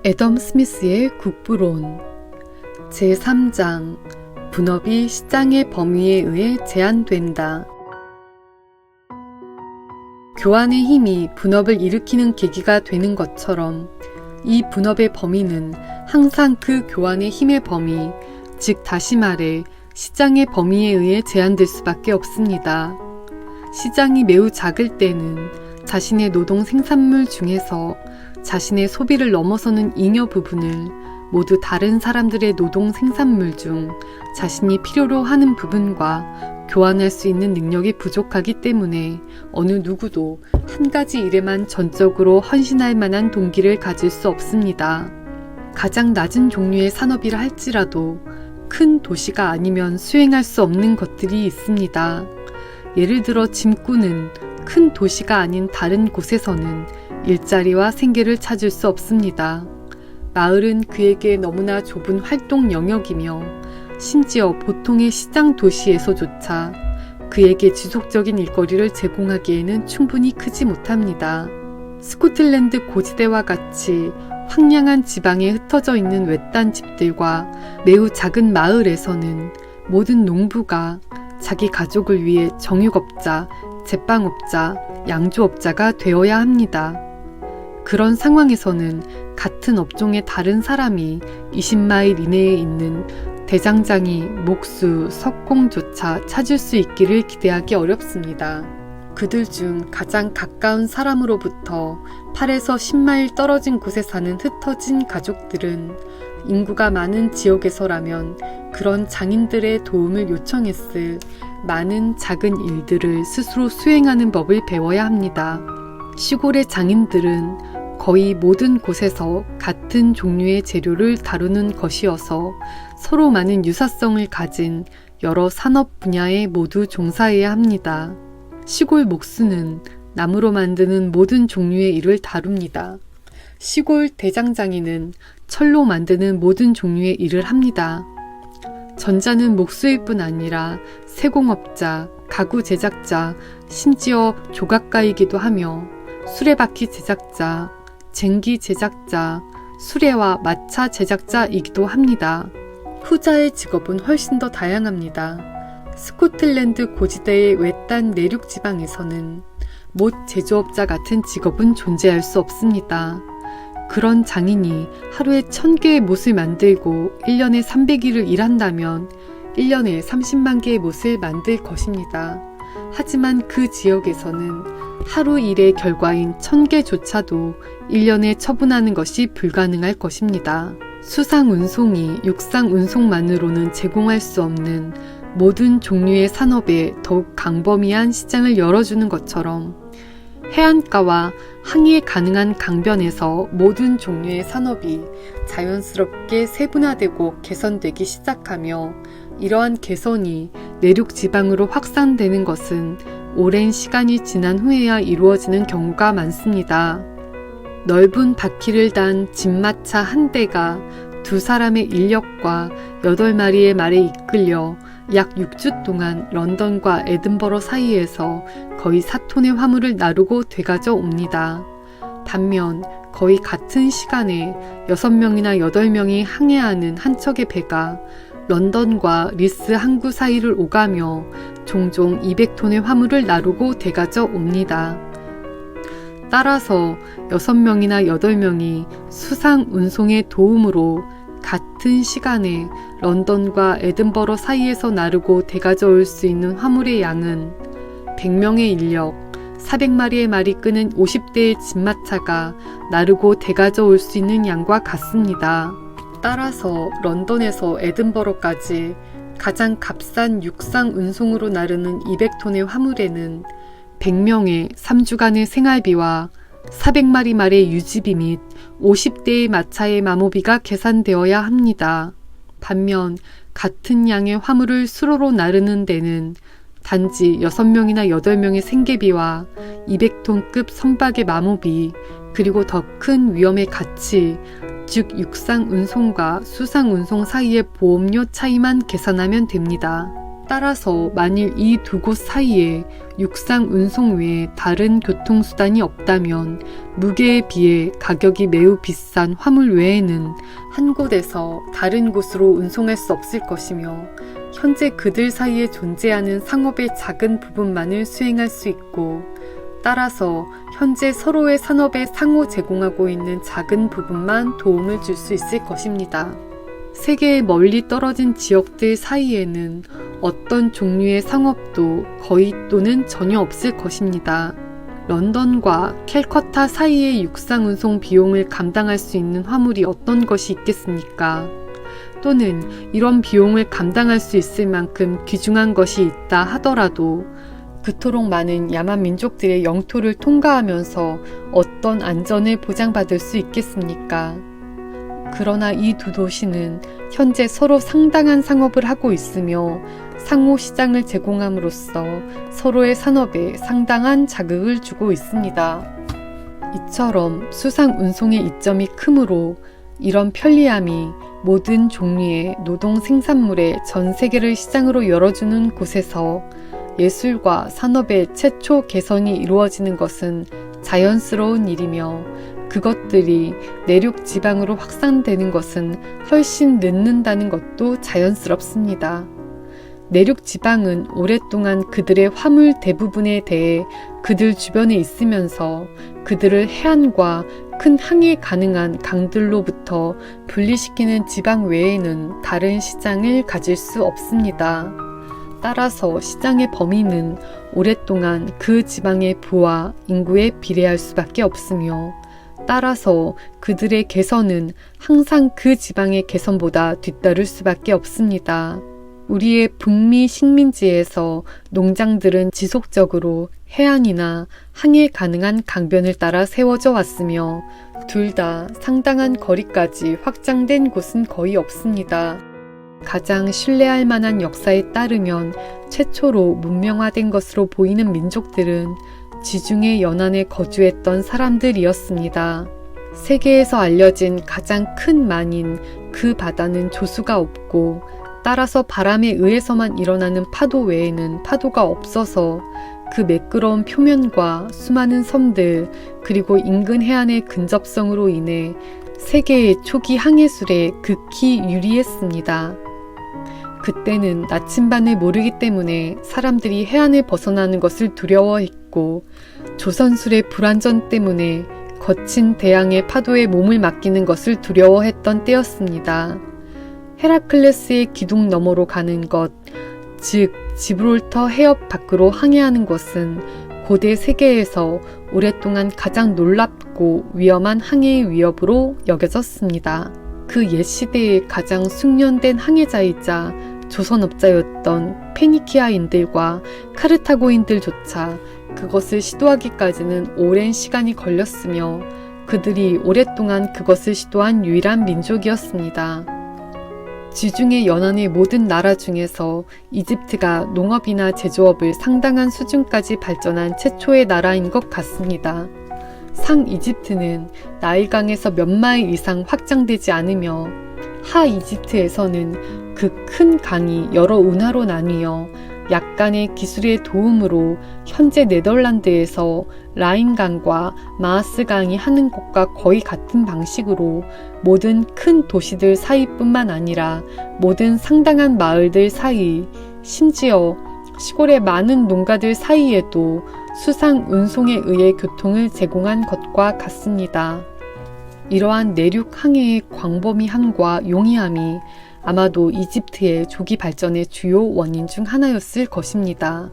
애덤 스미스의 국부론 제3장 분업이 시장의 범위에 의해 제한된다. 교환의 힘이 분업을 일으키는 계기가 되는 것처럼 이 분업의 범위는 항상 그 교환의 힘의 범위, 즉 다시 말해 시장의 범위에 의해 제한될 수밖에 없습니다. 시장이 매우 작을 때는 자신의 노동 생산물 중에서 자신의 소비를 넘어서는 잉여 부분을 모두 다른 사람들의 노동 생산물 중 자신이 필요로 하는 부분과 교환할 수 있는 능력이 부족하기 때문에 어느 누구도 한 가지 일에만 전적으로 헌신할 만한 동기를 가질 수 없습니다. 가장 낮은 종류의 산업이라 할지라도 큰 도시가 아니면 수행할 수 없는 것들이 있습니다. 예를 들어 짐꾼은 큰 도시가 아닌 다른 곳에서는 일자리와 생계를 찾을 수 없습니다. 마을은 그에게 너무나 좁은 활동 영역이며 심지어 보통의 시장 도시에서조차 그에게 지속적인 일거리를 제공하기에는 충분히 크지 못합니다. 스코틀랜드 고지대와 같이 황량한 지방에 흩어져 있는 외딴 집들과 매우 작은 마을에서는 모든 농부가 자기 가족을 위해 정육업자, 제빵업자, 양조업자가 되어야 합니다. 그런 상황에서는 같은 업종의 다른 사람이 20마일 이내에 있는 대장장이, 목수, 석공조차 찾을 수 있기를 기대하기 어렵습니다. 그들 중 가장 가까운 사람으로부터 8에서 10마일 떨어진 곳에 사는 흩어진 가족들은 인구가 많은 지역에서라면 그런 장인들의 도움을 요청했을 많은 작은 일들을 스스로 수행하는 법을 배워야 합니다. 시골의 장인들은 거의 모든 곳에서 같은 종류의 재료를 다루는 것이어서 서로 많은 유사성을 가진 여러 산업 분야에 모두 종사해야 합니다. 시골 목수는 나무로 만드는 모든 종류의 일을 다룹니다. 시골 대장장이는 철로 만드는 모든 종류의 일을 합니다. 전자는 목수일 뿐 아니라 세공업자, 가구 제작자, 심지어 조각가이기도 하며 수레바퀴 제작자, 쟁기 제작자, 수레와 마차 제작자이기도 합니다. 후자의 직업은 훨씬 더 다양합니다. 스코틀랜드 고지대의 외딴 내륙 지방에서는 못 제조업자 같은 직업은 존재할 수 없습니다. 그런 장인이 하루에 1000개의 못을 만들고 1년에 300일을 일한다면 1년에 30만 개의 못을 만들 것입니다. 하지만 그 지역에서는 하루 일의 결과인 1000개조차도 1년에 처분하는 것이 불가능할 것입니다. 수상운송이 육상운송만으로는 제공할 수 없는 모든 종류의 산업에 더욱 광범위한 시장을 열어주는 것처럼 해안가와 항해 가능한 강변에서 모든 종류의 산업이 자연스럽게 세분화되고 개선되기 시작하며 이러한 개선이 내륙 지방으로 확산되는 것은 오랜 시간이 지난 후에야 이루어지는 경우가 많습니다. 넓은 바퀴를 단 집마차 한 대가 2사람의 인력과 8마리의 말에 이끌려 약 6주 동안 런던과 에든버러 사이에서 거의 4톤의 화물을 나르고 되가져 옵니다. 반면 거의 같은 시간에 6명이나 8명이 항해하는 한 척의 배가 런던과 리스 항구 사이를 오가며 종종 200톤의 화물을 나르고 되가져 옵니다. 따라서 6명이나 8명이 수상 운송의 도움으로 같은 시간에 런던과 에든버러 사이에서 나르고 되가져 올 수 있는 화물의 양은 100명의 인력, 400마리의 말이 끄는 50대의 집마차가 나르고 되가져 올 수 있는 양과 같습니다. 따라서 런던에서 에든버러까지 가장 값싼 육상 운송으로 나르는 200톤의 화물에는 100명의 3주간의 생활비와 400마리 말의 유지비 및 50대의 마차의 마모비가 계산되어야 합니다. 반면 같은 양의 화물을 수로로 나르는 데는 단지 6명이나 8명의 생계비와 200톤급 선박의 마모비, 그리고 더 큰 위험의 가치, 즉 육상 운송과 수상 운송 사이의 보험료 차이만 계산하면 됩니다. 따라서 만일 이 두 곳 사이에 육상 운송 외에 다른 교통수단이 없다면 무게에 비해 가격이 매우 비싼 화물 외에는 한 곳에서 다른 곳으로 운송할 수 없을 것이며 현재 그들 사이에 존재하는 상업의 작은 부분만을 수행할 수 있고 따라서 현재 서로의 산업에 상호 제공하고 있는 작은 부분만 도움을 줄 수 있을 것입니다. 세계의 멀리 떨어진 지역들 사이에는 어떤 종류의 상업도 거의 또는 전혀 없을 것입니다. 런던과 캘커타 사이의 육상 운송 비용을 감당할 수 있는 화물이 어떤 것이 있겠습니까? 또는 이런 비용을 감당할 수 있을 만큼 귀중한 것이 있다 하더라도 그토록 많은 야만 민족들의 영토를 통과하면서 어떤 안전을 보장받을 수 있겠습니까? 그러나 이 두 도시는 현재 서로 상당한 상업을 하고 있으며 상호 시장을 제공함으로써 서로의 산업에 상당한 자극을 주고 있습니다. 이처럼 수상 운송의 이점이 크므로 이런 편리함이 모든 종류의 노동 생산물의 전 세계를 시장으로 열어주는 곳에서 예술과 산업의 최초 개선이 이루어지는 것은 자연스러운 일이며 그것들이 내륙 지방으로 확산되는 것은 훨씬 늦는다는 것도 자연스럽습니다. 내륙 지방은 오랫동안 그들의 화물 대부분에 대해 그들 주변에 있으면서 그들을 해안과 큰 항해 가능한 강들로부터 분리시키는 지방 외에는 다른 시장을 가질 수 없습니다. 따라서 시장의 범위는 오랫동안 그 지방의 부와 인구에 비례할 수밖에 없으며 따라서 그들의 개선은 항상 그 지방의 개선보다 뒤따를 수밖에 없습니다. 우리의 북미 식민지에서 농장들은 지속적으로 해안이나 항해 가능한 강변을 따라 세워져 왔으며 둘 다 상당한 거리까지 확장된 곳은 거의 없습니다. 가장 신뢰할 만한 역사에 따르면 최초로 문명화된 것으로 보이는 민족들은 지중해 연안에 거주했던 사람들이었습니다. 세계에서 알려진 가장 큰 만인 그 바다는 조수가 없고 따라서 바람에 의해서만 일어나는 파도 외에는 파도가 없어서 그 매끄러운 표면과 수많은 섬들 그리고 인근 해안의 근접성으로 인해 세계의 초기 항해술에 극히 유리했습니다. 그때는 나침반을 모르기 때문에 사람들이 해안을 벗어나는 것을 두려워했고 조선술의 불안전 때문에 거친 대양의 파도에 몸을 맡기는 것을 두려워했던 때였습니다. 헤라클레스의 기둥 너머로 가는 것, 즉 지브롤터 해협 밖으로 항해하는 것은 고대 세계에서 오랫동안 가장 놀랍고 위험한 항해의 위협으로 여겨졌습니다. 그 옛 시대의 가장 숙련된 항해자이자 조선업자였던 페니키아인들과 카르타고인들조차 그것을 시도하기까지는 오랜 시간이 걸렸으며 그들이 오랫동안 그것을 시도한 유일한 민족이었습니다. 지중해 연안의 모든 나라 중에서 이집트가 농업이나 제조업을 상당한 수준까지 발전한 최초의 나라인 것 같습니다. 상 이집트는 나일강에서 몇 마일 이상 확장되지 않으며 하 이집트에서는 그 큰 강이 여러 운하로 나뉘어 약간의 기술의 도움으로 현재 네덜란드에서 라인강과 마하스강이 하는 곳과 거의 같은 방식으로 모든 큰 도시들 사이뿐만 아니라 모든 상당한 마을들 사이, 심지어 시골의 많은 농가들 사이에도 수상 운송에 의해 교통을 제공한 것과 같습니다. 이러한 내륙 항해의 광범위함과 용이함이 아마도 이집트의 조기 발전의 주요 원인 중 하나였을 것입니다.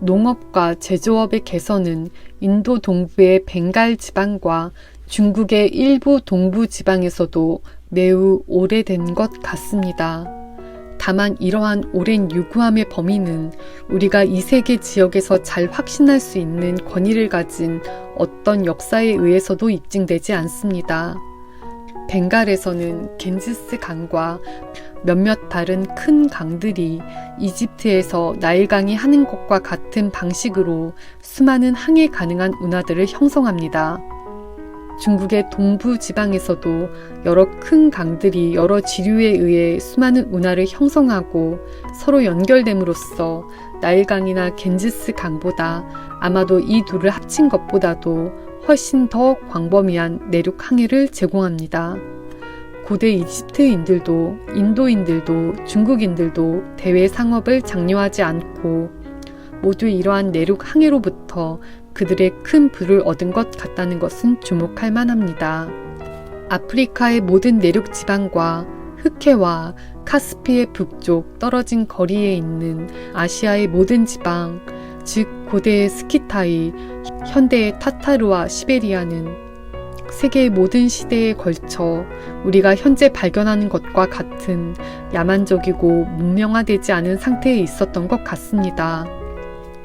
농업과 제조업의 개선은 인도 동부의 벵갈 지방과 중국의 일부 동부 지방에서도 매우 오래된 것 같습니다. 다만 이러한 오랜 유구함의 범위는 우리가 이 세계 지역에서 잘 확신할 수 있는 권위를 가진 어떤 역사에 의해서도 입증되지 않습니다. 벵갈에서는 겐지스 강과 몇몇 다른 큰 강들이 이집트에서 나일강이 하는 것과 같은 방식으로 수많은 항해 가능한 운하들을 형성합니다. 중국의 동부 지방에서도 여러 큰 강들이 여러 지류에 의해 수많은 운하를 형성하고 서로 연결됨으로써 나일강이나 겐지스 강보다 아마도 이 둘을 합친 것보다도 훨씬 더 광범위한 내륙 항해를 제공합니다. 고대 이집트인들도 인도인들도 중국인들도 대외 상업을 장려하지 않고 모두 이러한 내륙 항해로부터 그들의 큰 부를 얻은 것 같다는 것은 주목할 만합니다. 아프리카의 모든 내륙 지방과 흑해와 카스피의 북쪽 떨어진 거리에 있는 아시아의 모든 지방, 즉 고대의 스키타이, 현대의 타타르와 시베리아는 세계의 모든 시대에 걸쳐 우리가 현재 발견하는 것과 같은 야만적이고 문명화되지 않은 상태에 있었던 것 같습니다.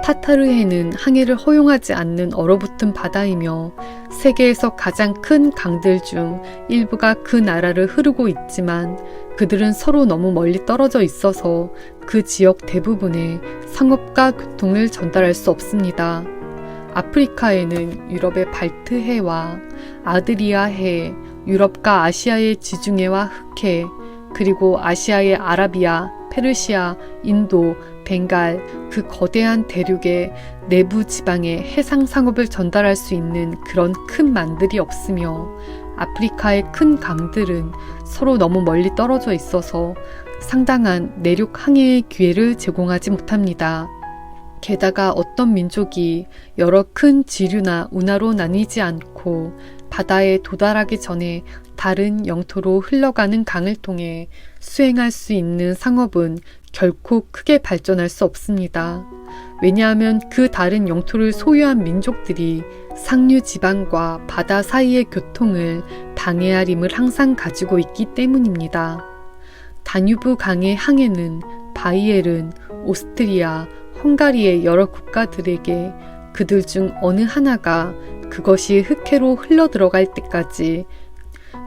타타르해는 항해를 허용하지 않는 얼어붙은 바다이며 세계에서 가장 큰 강들 중 일부가 그 나라를 흐르고 있지만 그들은 서로 너무 멀리 떨어져 있어서 그 지역 대부분에 상업과 교통을 전달할 수 없습니다. 아프리카에는 유럽의 발트해와 아드리아해, 유럽과 아시아의 지중해와 흑해, 그리고 아시아의 아라비아, 페르시아, 인도, 벵갈, 그 거대한 대륙의 내부 지방에 해상 상업을 전달할 수 있는 그런 큰 만들이 없으며 아프리카의 큰 강들은 서로 너무 멀리 떨어져 있어서 상당한 내륙 항해의 기회를 제공하지 못합니다. 게다가 어떤 민족이 여러 큰 지류나 운하로 나뉘지 않고 바다에 도달하기 전에 다른 영토로 흘러가는 강을 통해 수행할 수 있는 상업은 결코 크게 발전할 수 없습니다. 왜냐하면 그 다른 영토를 소유한 민족들이 상류 지방과 바다 사이의 교통을 방해할 힘을 항상 가지고 있기 때문입니다. 다뉴브 강의 항해는 바이엘은 오스트리아, 헝가리의 여러 국가들에게 그들 중 어느 하나가 그것이 흑해로 흘러들어갈 때까지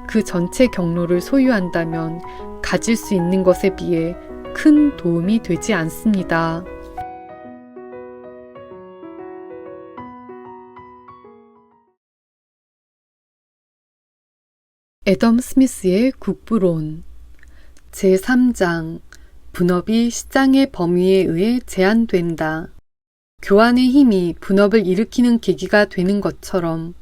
그 전체 경로를 소유한다면 가질 수 있는 것에 비해 큰 도움이 되지 않습니다. 애덤 스미스의 국부론 제3장 분업이 시장의 범위에 의해 제한된다. 교환의 힘이 분업을 일으키는 계기가 되는 것처럼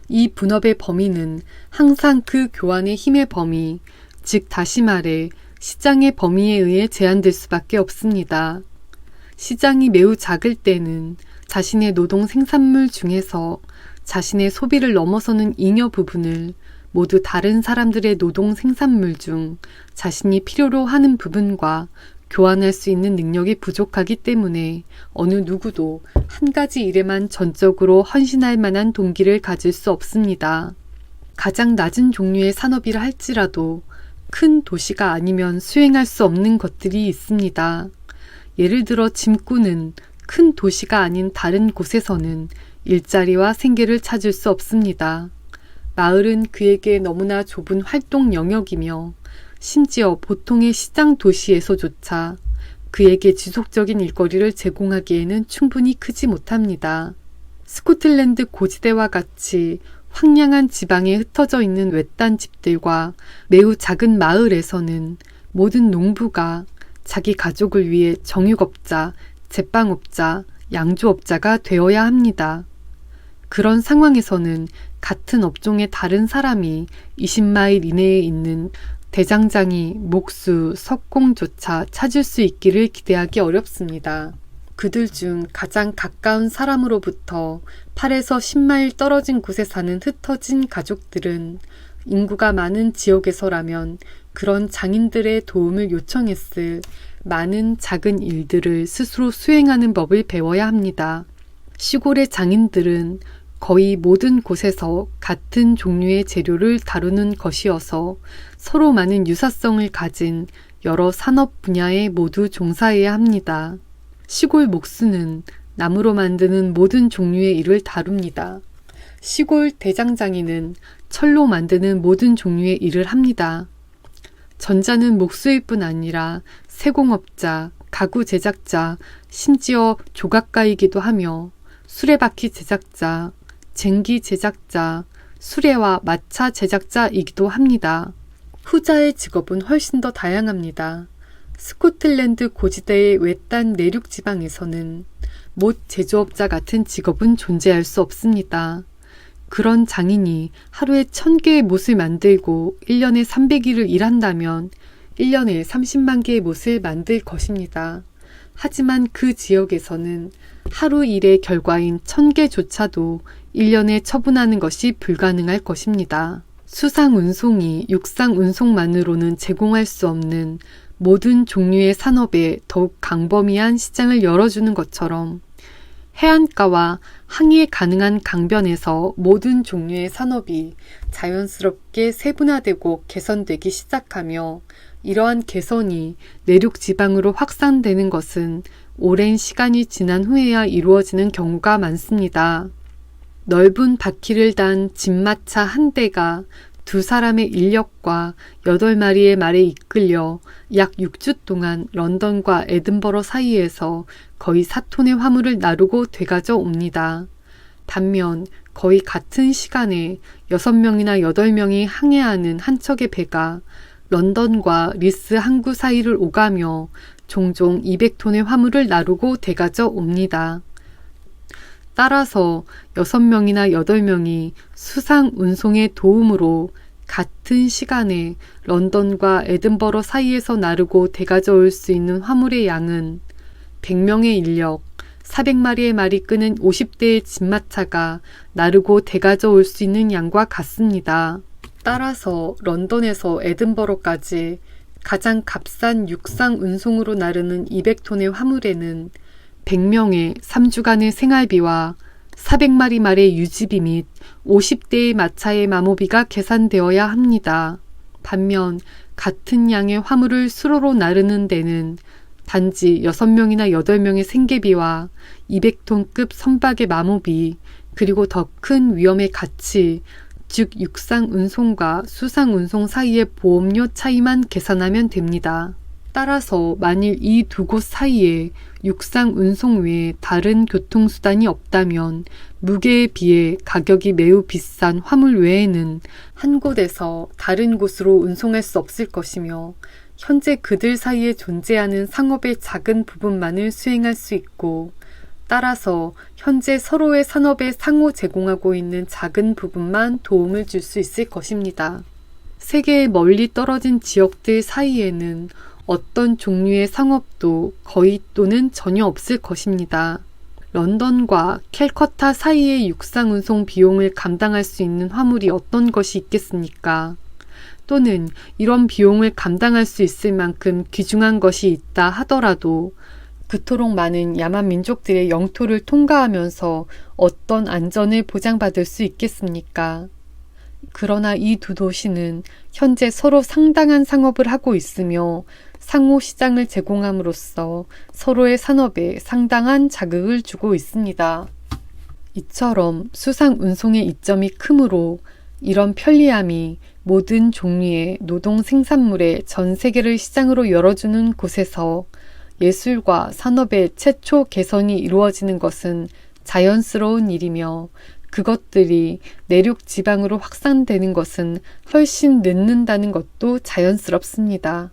이 분업의 범위는 항상 그 교환의 힘의 범위, 즉 다시 말해 시장의 범위에 의해 제한될 수밖에 없습니다. 시장이 매우 작을 때는 자신의 노동 생산물 중에서 자신의 소비를 넘어서는 잉여 부분을 모두 다른 사람들의 노동 생산물 중 자신이 필요로 하는 부분과 교환할 수 있는 능력이 부족하기 때문에 어느 누구도 한 가지 일에만 전적으로 헌신할 만한 동기를 가질 수 없습니다. 가장 낮은 종류의 산업이라 할지라도 큰 도시가 아니면 수행할 수 없는 것들이 있습니다. 예를 들어 짐꾼은 큰 도시가 아닌 다른 곳에서는 일자리와 생계를 찾을 수 없습니다. 마을은 그에게 너무나 좁은 활동 영역이며 심지어 보통의 시장 도시에서조차 그에게 지속적인 일거리를 제공하기에는 충분히 크지 못합니다. 스코틀랜드 고지대와 같이 황량한 지방에 흩어져 있는 외딴 집들과 매우 작은 마을에서는 모든 농부가 자기 가족을 위해 정육업자, 제빵업자, 양조업자가 되어야 합니다. 그런 상황에서는 같은 업종의 다른 사람이 20마일 이내에 있는 대장장이, 목수, 석공조차 찾을 수 있기를 기대하기 어렵습니다. 그들 중 가장 가까운 사람으로부터 8에서 10마일 떨어진 곳에 사는 흩어진 가족들은 인구가 많은 지역에서라면 그런 장인들의 도움을 요청했을 많은 작은 일들을 스스로 수행하는 법을 배워야 합니다. 시골의 장인들은 거의 모든 곳에서 같은 종류의 재료를 다루는 것이어서 서로 많은 유사성을 가진 여러 산업 분야에 모두 종사해야 합니다. 시골 목수는 나무로 만드는 모든 종류의 일을 다룹니다. 시골 대장장이는 철로 만드는 모든 종류의 일을 합니다. 전자는 목수일 뿐 아니라 세공업자, 가구 제작자, 심지어 조각가이기도 하며 수레바퀴 제작자, 쟁기 제작자, 수레와 마차 제작자이기도 합니다. 후자의 직업은 훨씬 더 다양합니다. 스코틀랜드 고지대의 외딴 내륙 지방에서는 못 제조업자 같은 직업은 존재할 수 없습니다. 그런 장인이 하루에 1000개의 못을 만들고 1년에 300일을 일한다면 1년에 30만 개의 못을 만들 것입니다. 하지만 그 지역에서는 하루 일의 결과인 1000개조차도 1년에 처분하는 것이 불가능할 것입니다. 수상운송이 육상운송만으로는 제공할 수 없는 모든 종류의 산업에 더욱 광범위한 시장을 열어주는 것처럼 해안가와 항해 가능한 강변에서 모든 종류의 산업이 자연스럽게 세분화되고 개선되기 시작하며 이러한 개선이 내륙 지방으로 확산되는 것은 오랜 시간이 지난 후에야 이루어지는 경우가 많습니다. 넓은 바퀴를 단 진마차 한 대가 2사람의 인력과 8마리의 말에 이끌려 약 6주 동안 런던과 에든버러 사이에서 거의 4톤의 화물을 나르고 되가져 옵니다. 반면 거의 같은 시간에 6명이나 8명이 항해하는 한 척의 배가 런던과 리스 항구 사이를 오가며 종종 200톤의 화물을 나르고 되가져 옵니다. 따라서 6명이나 8명이 수상 운송의 도움으로 같은 시간에 런던과 에든버러 사이에서 나르고 되가져 올 수 있는 화물의 양은 100명의 인력, 400마리의 말이 끄는 50대의 진마차가 나르고 되가져 올 수 있는 양과 같습니다. 따라서 런던에서 에든버러까지 가장 값싼 육상 운송으로 나르는 200톤의 화물에는 100명의 3주간의 생활비와 400마리 말의 유지비 및 50대의 마차의 마모비가 계산되어야 합니다. 반면 같은 양의 화물을 수로로 나르는 데는 단지 6명이나 8명의 생계비와 200톤급 선박의 마모비, 그리고 더 큰 위험의 가치, 즉 육상운송과 수상운송 사이의 보험료 차이만 계산하면 됩니다. 따라서 만일 이 두 곳 사이에 육상운송 외에 다른 교통수단이 없다면 무게에 비해 가격이 매우 비싼 화물 외에는 한 곳에서 다른 곳으로 운송할 수 없을 것이며 현재 그들 사이에 존재하는 상업의 작은 부분만을 수행할 수 있고 따라서 현재 서로의 산업에 상호 제공하고 있는 작은 부분만 도움을 줄 수 있을 것입니다. 세계의 멀리 떨어진 지역들 사이에는 어떤 종류의 상업도 거의 또는 전혀 없을 것입니다. 런던과 캘커타 사이의 육상운송 비용을 감당할 수 있는 화물이 어떤 것이 있겠습니까? 또는 이런 비용을 감당할 수 있을 만큼 귀중한 것이 있다 하더라도 그토록 많은 야만 민족들의 영토를 통과하면서 어떤 안전을 보장받을 수 있겠습니까? 그러나 이 두 도시는 현재 서로 상당한 상업을 하고 있으며 상호 시장을 제공함으로써 서로의 산업에 상당한 자극을 주고 있습니다. 이처럼 수상 운송의 이점이 크므로 이런 편리함이 모든 종류의 노동 생산물의 전 세계를 시장으로 열어주는 곳에서 예술과 산업의 최초 개선이 이루어지는 것은 자연스러운 일이며 그것들이 내륙 지방으로 확산되는 것은 훨씬 늦는다는 것도 자연스럽습니다.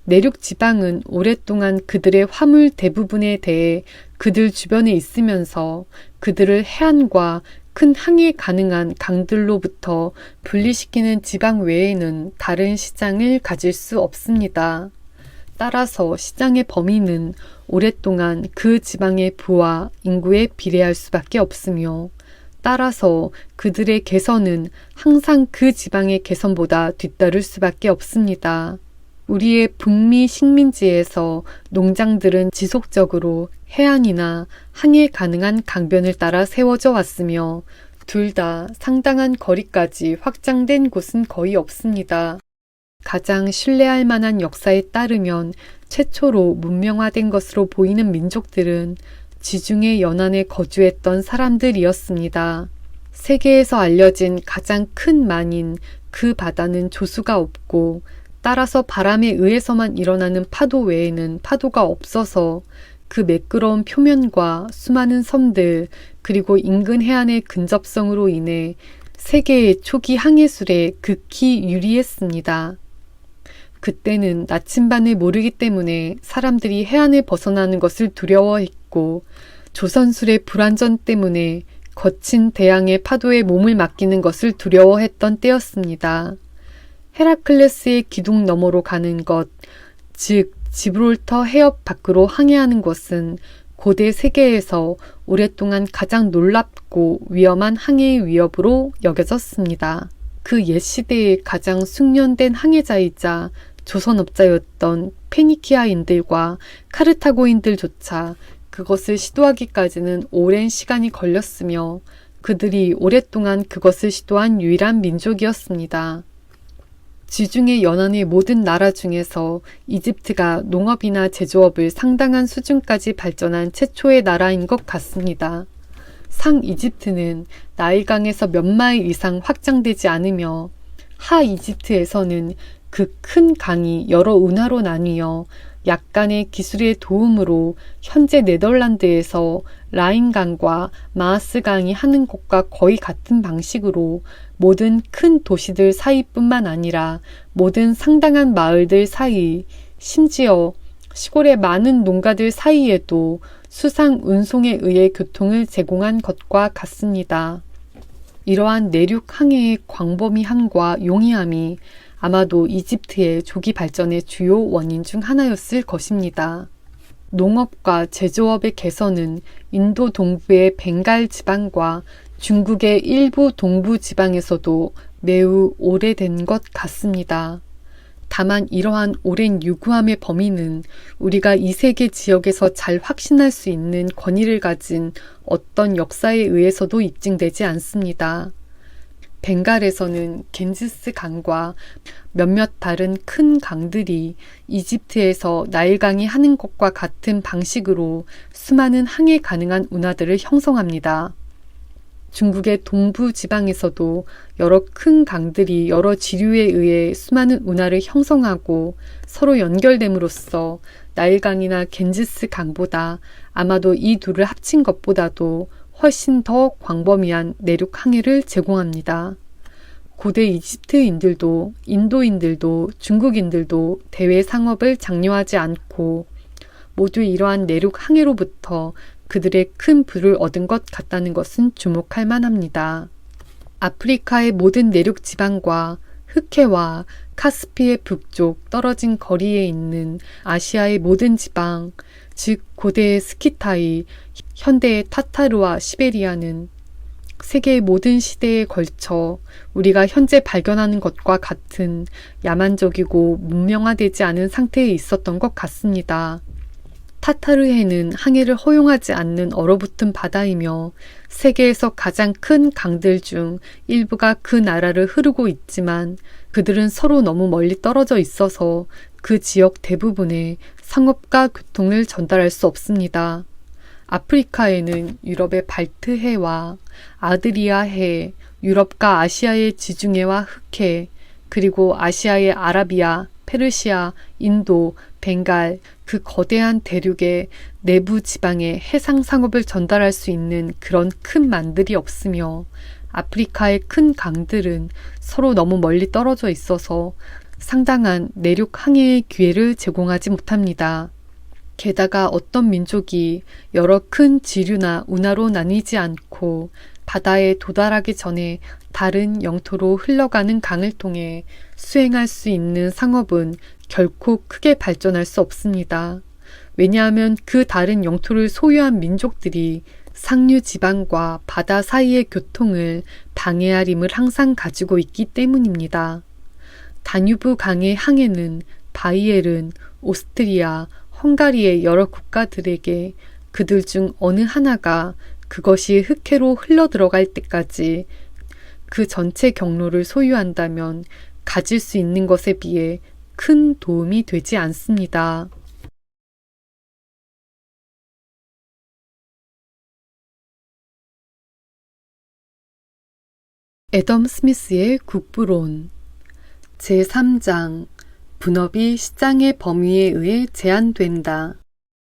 내륙 지방은 오랫동안 그들의 화물 대부분에 대해 그들 주변에 있으면서 그들을 해안과 큰 항해 가능한 강들로부터 분리시키는 지방 외에는 다른 시장을 가질 수 없습니다. 따라서 시장의 범위는 오랫동안 그 지방의 부와 인구에 비례할 수밖에 없으며 따라서 그들의 개선은 항상 그 지방의 개선보다 뒤따를 수밖에 없습니다. 우리의 북미 식민지에서 농장들은 지속적으로 해안이나 항해 가능한 강변을 따라 세워져 왔으며 둘 다 상당한 거리까지 확장된 곳은 거의 없습니다. 가장 신뢰할 만한 역사에 따르면 최초로 문명화된 것으로 보이는 민족들은 지중해 연안에 거주했던 사람들이었습니다. 세계에서 알려진 가장 큰 만인 그 바다는 조수가 없고 따라서 바람에 의해서만 일어나는 파도 외에는 파도가 없어서 그 매끄러운 표면과 수많은 섬들 그리고 인근 해안의 근접성으로 인해 세계의 초기 항해술에 극히 유리했습니다. 그때는 나침반을 모르기 때문에 사람들이 해안을 벗어나는 것을 두려워했고 조선술의 불안전 때문에 거친 대양의 파도에 몸을 맡기는 것을 두려워했던 때였습니다. 헤라클레스의 기둥 너머로 가는 것, 즉 지브롤터 해협 밖으로 항해하는 것은 고대 세계에서 오랫동안 가장 놀랍고 위험한 항해의 위협으로 여겨졌습니다. 그 옛 시대의 가장 숙련된 항해자이자 조선업자였던 페니키아인들과 카르타고인들조차 그것을 시도하기까지는 오랜 시간이 걸렸으며 그들이 오랫동안 그것을 시도한 유일한 민족이었습니다. 지중해 연안의 모든 나라 중에서 이집트가 농업이나 제조업을 상당한 수준까지 발전한 최초의 나라인 것 같습니다. 상 이집트는 나일강에서 몇 마일 이상 확장되지 않으며 하 이집트에서는 그 큰 강이 여러 운하로 나뉘어 약간의 기술의 도움으로 현재 네덜란드에서 라인강과 마하스강이 하는 것과 거의 같은 방식으로 모든 큰 도시들 사이뿐만 아니라 모든 상당한 마을들 사이, 심지어 시골의 많은 농가들 사이에도 수상 운송에 의해 교통을 제공한 것과 같습니다. 이러한 내륙 항해의 광범위함과 용이함이 아마도 이집트의 조기 발전의 주요 원인 중 하나였을 것입니다. 농업과 제조업의 개선은 인도 동부의 벵갈 지방과 중국의 일부 동부 지방에서도 매우 오래된 것 같습니다. 다만 이러한 오랜 유구함의 범위는 우리가 이 세계 지역에서 잘 확신할 수 있는 권위를 가진 어떤 역사에 의해서도 입증되지 않습니다. 벵갈에서는 겐지스 강과 몇몇 다른 큰 강들이 이집트에서 나일강이 하는 것과 같은 방식으로 수많은 항해 가능한 운하들을 형성합니다. 중국의 동부 지방에서도 여러 큰 강들이 여러 지류에 의해 수많은 운하를 형성하고 서로 연결됨으로써 나일강이나 겐지스 강보다 아마도 이 둘을 합친 것보다도 훨씬 더 광범위한 내륙 항해를 제공합니다. 고대 이집트인들도 인도인들도 중국인들도 대외 상업을 장려하지 않고 모두 이러한 내륙 항해로부터 그들의 큰 부를 얻은 것 같다는 것은 주목할 만합니다. 아프리카의 모든 내륙 지방과 흑해와 카스피의 북쪽 떨어진 거리에 있는 아시아의 모든 지방, 즉 고대의 스키타이, 현대의 타타르와 시베리아는 세계의 모든 시대에 걸쳐 우리가 현재 발견하는 것과 같은 야만적이고 문명화되지 않은 상태에 있었던 것 같습니다. 타타르해는 항해를 허용하지 않는 얼어붙은 바다이며 세계에서 가장 큰 강들 중 일부가 그 나라를 흐르고 있지만 그들은 서로 너무 멀리 떨어져 있어서 그 지역 대부분에 상업과 교통을 전달할 수 없습니다. 아프리카에는 유럽의 발트해와 아드리아해, 유럽과 아시아의 지중해와 흑해, 그리고 아시아의 아라비아, 페르시아, 인도, 벵갈, 그 거대한 대륙의 내부 지방에 해상 상업을 전달할 수 있는 그런 큰 만들이 없으며 아프리카의 큰 강들은 서로 너무 멀리 떨어져 있어서 상당한 내륙 항해의 기회를 제공하지 못합니다. 게다가 어떤 민족이 여러 큰 지류나 운하로 나뉘지 않고 바다에 도달하기 전에 다른 영토로 흘러가는 강을 통해 수행할 수 있는 상업은 결코 크게 발전할 수 없습니다. 왜냐하면 그 다른 영토를 소유한 민족들이 상류 지방과 바다 사이의 교통을 방해할 힘을 항상 가지고 있기 때문입니다. 다뉴브 강의 항해는 바이엘은 오스트리아, 헝가리의 여러 국가들에게 그들 중 어느 하나가 그것이 흑해로 흘러들어갈 때까지 그 전체 경로를 소유한다면 가질 수 있는 것에 비해 큰 도움이 되지 않습니다. 애덤 스미스의 국부론 제3장 분업이 시장의 범위에 의해 제한된다.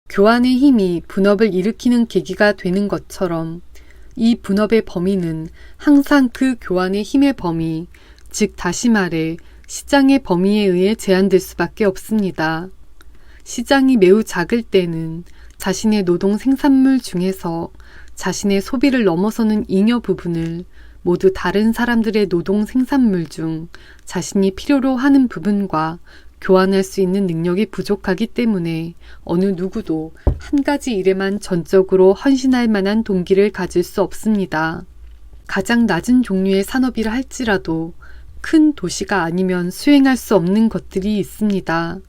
교환의 힘이 분업을 일으키는 계기가 되는 것처럼 이 분업의 범위는 항상 그 교환의 힘의 범위, 즉 다시 말해 시장의 범위에 의해 제한될 수밖에 없습니다. 시장이 매우 작을 때는 자신의 노동 생산물 중에서 자신의 소비를 넘어서는 잉여 부분을 모두 다른 사람들의 노동 생산물 중 자신이 필요로 하는 부분과 교환할 수 있는 능력이 부족하기 때문에 어느 누구도 한 가지 일에만 전적으로 헌신할 만한 동기를 가질 수 없습니다. 가장 낮은 종류의 산업이라 할지라도 큰 도시가 아니면 수행할 수 없는 것들이 있습니다.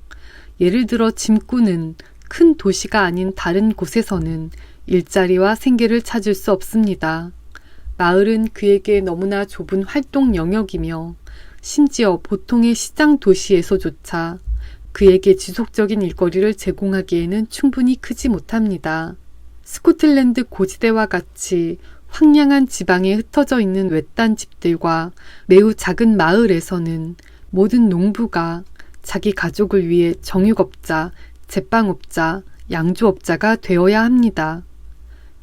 예를 들어 짐꾼은 큰 도시가 아닌 다른 곳에서는 일자리와 생계를 찾을 수 없습니다. 마을은 그에게 너무나 좁은 활동 영역이며 심지어 보통의 시장 도시에서조차 그에게 지속적인 일거리를 제공하기에는 충분히 크지 못합니다. 스코틀랜드 고지대와 같이 황량한 지방에 흩어져 있는 외딴 집들과 매우 작은 마을에서는 모든 농부가 자기 가족을 위해 정육업자, 제빵업자, 양주업자가 되어야 합니다.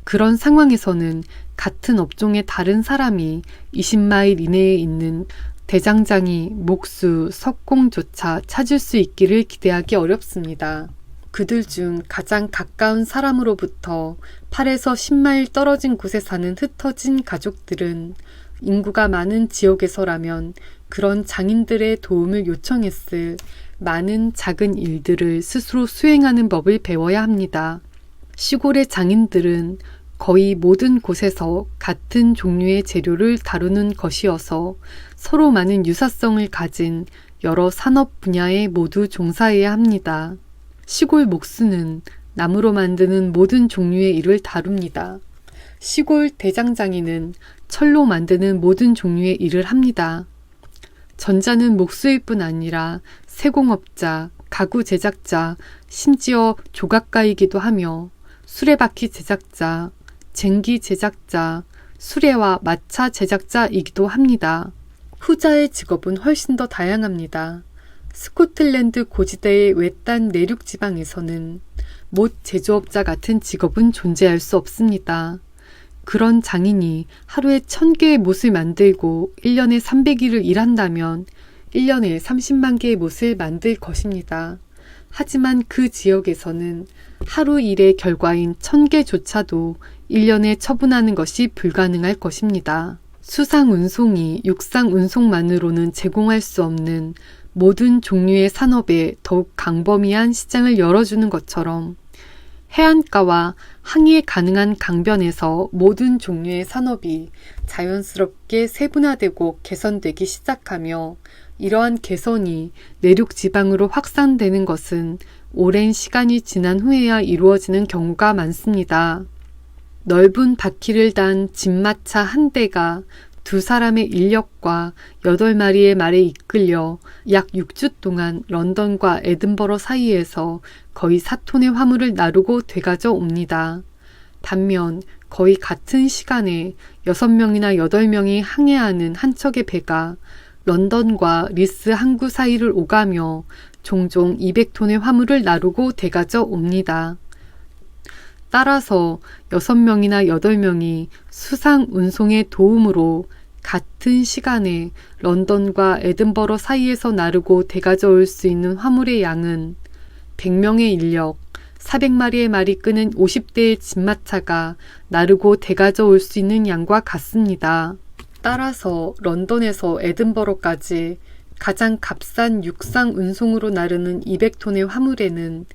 그런 상황에서는 같은 업종의 다른 사람이 20마일 이내에 있는 대장장이, 목수, 석공조차 찾을 수 있기를 기대하기 어렵습니다. 그들 중 가장 가까운 사람으로부터 8에서 10마일 떨어진 곳에 사는 흩어진 가족들은 인구가 많은 지역에서라면 그런 장인들의 도움을 요청했을 많은 작은 일들을 스스로 수행하는 법을 배워야 합니다. 시골의 장인들은 거의 모든 곳에서 같은 종류의 재료를 다루는 것이어서 서로 많은 유사성을 가진 여러 산업 분야에 모두 종사해야 합니다. 시골 목수는 나무로 만드는 모든 종류의 일을 다룹니다. 시골 대장장이는 철로 만드는 모든 종류의 일을 합니다. 전자는 목수일 뿐 아니라 세공업자, 가구 제작자, 심지어 조각가이기도 하며 수레바퀴 제작자, 쟁기 제작자, 수레와 마차 제작자이기도 합니다. 후자의 직업은 훨씬 더 다양합니다. 스코틀랜드 고지대의 외딴 내륙 지방에서는 못 제조업자 같은 직업은 존재할 수 없습니다. 그런 장인이 하루에 1000개의 못을 만들고 1년에 300일을 일한다면 1년에 30만 개의 못을 만들 것입니다. 하지만 그 지역에서는 하루 일의 결과인 1000개조차도 1년에 처분하는 것이 불가능할 것입니다. 수상운송이 육상운송만으로는 제공할 수 없는 모든 종류의 산업에 더욱 광범위한 시장을 열어주는 것처럼 해안가와 항해 가능한 강변에서 모든 종류의 산업이 자연스럽게 세분화되고 개선되기 시작하며 이러한 개선이 내륙 지방으로 확산되는 것은 오랜 시간이 지난 후에야 이루어지는 경우가 많습니다. 넓은 바퀴를 단 집마차 한 대가 2사람의 인력과 8마리의 말에 이끌려 약 6주 동안 런던과 에든버러 사이에서 거의 4톤의 화물을 나르고 되가져 옵니다. 반면 거의 같은 시간에 6명이나 8명이 항해하는 한 척의 배가 런던과 리스 항구 사이를 오가며 종종 200톤의 화물을 나르고 되가져 옵니다. 따라서 6명이나 8명이 수상 운송의 도움으로 같은 시간에 런던과 에든버러 사이에서 나르고 되가져 올 수 있는 화물의 양은 100명의 인력, 400마리의 말이 끄는 50대의 집마차가 나르고 되가져 올 수 있는 양과 같습니다. 따라서 런던에서 에든버러까지 가장 값싼 육상 운송으로 나르는 200톤의 화물에는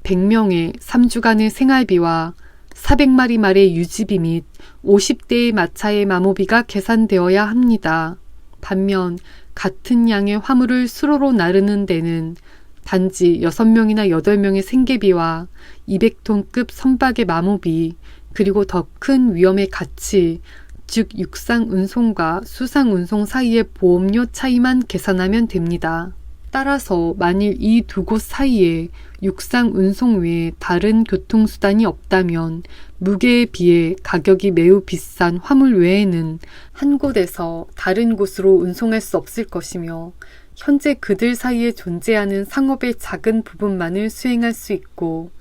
100명의 3주간의 생활비와 400마리 말의 유지비 및 50대의 마차의 마모비가 계산되어야 합니다. 반면 같은 양의 화물을 수로로 나르는 데는 단지 6명이나 8명의 생계비와 200톤급 선박의 마모비, 그리고 더 큰 위험의 가치, 즉 육상 운송과 수상 운송 사이의 보험료 차이만 계산하면 됩니다. 따라서 만일 이 두 곳 사이에 육상 운송 외에 다른 교통수단이 없다면 무게에 비해 가격이 매우 비싼 화물 외에는 한 곳에서 다른 곳으로 운송할 수 없을 것이며 현재 그들 사이에 존재하는 상업의 작은 부분만을 수행할 수 있고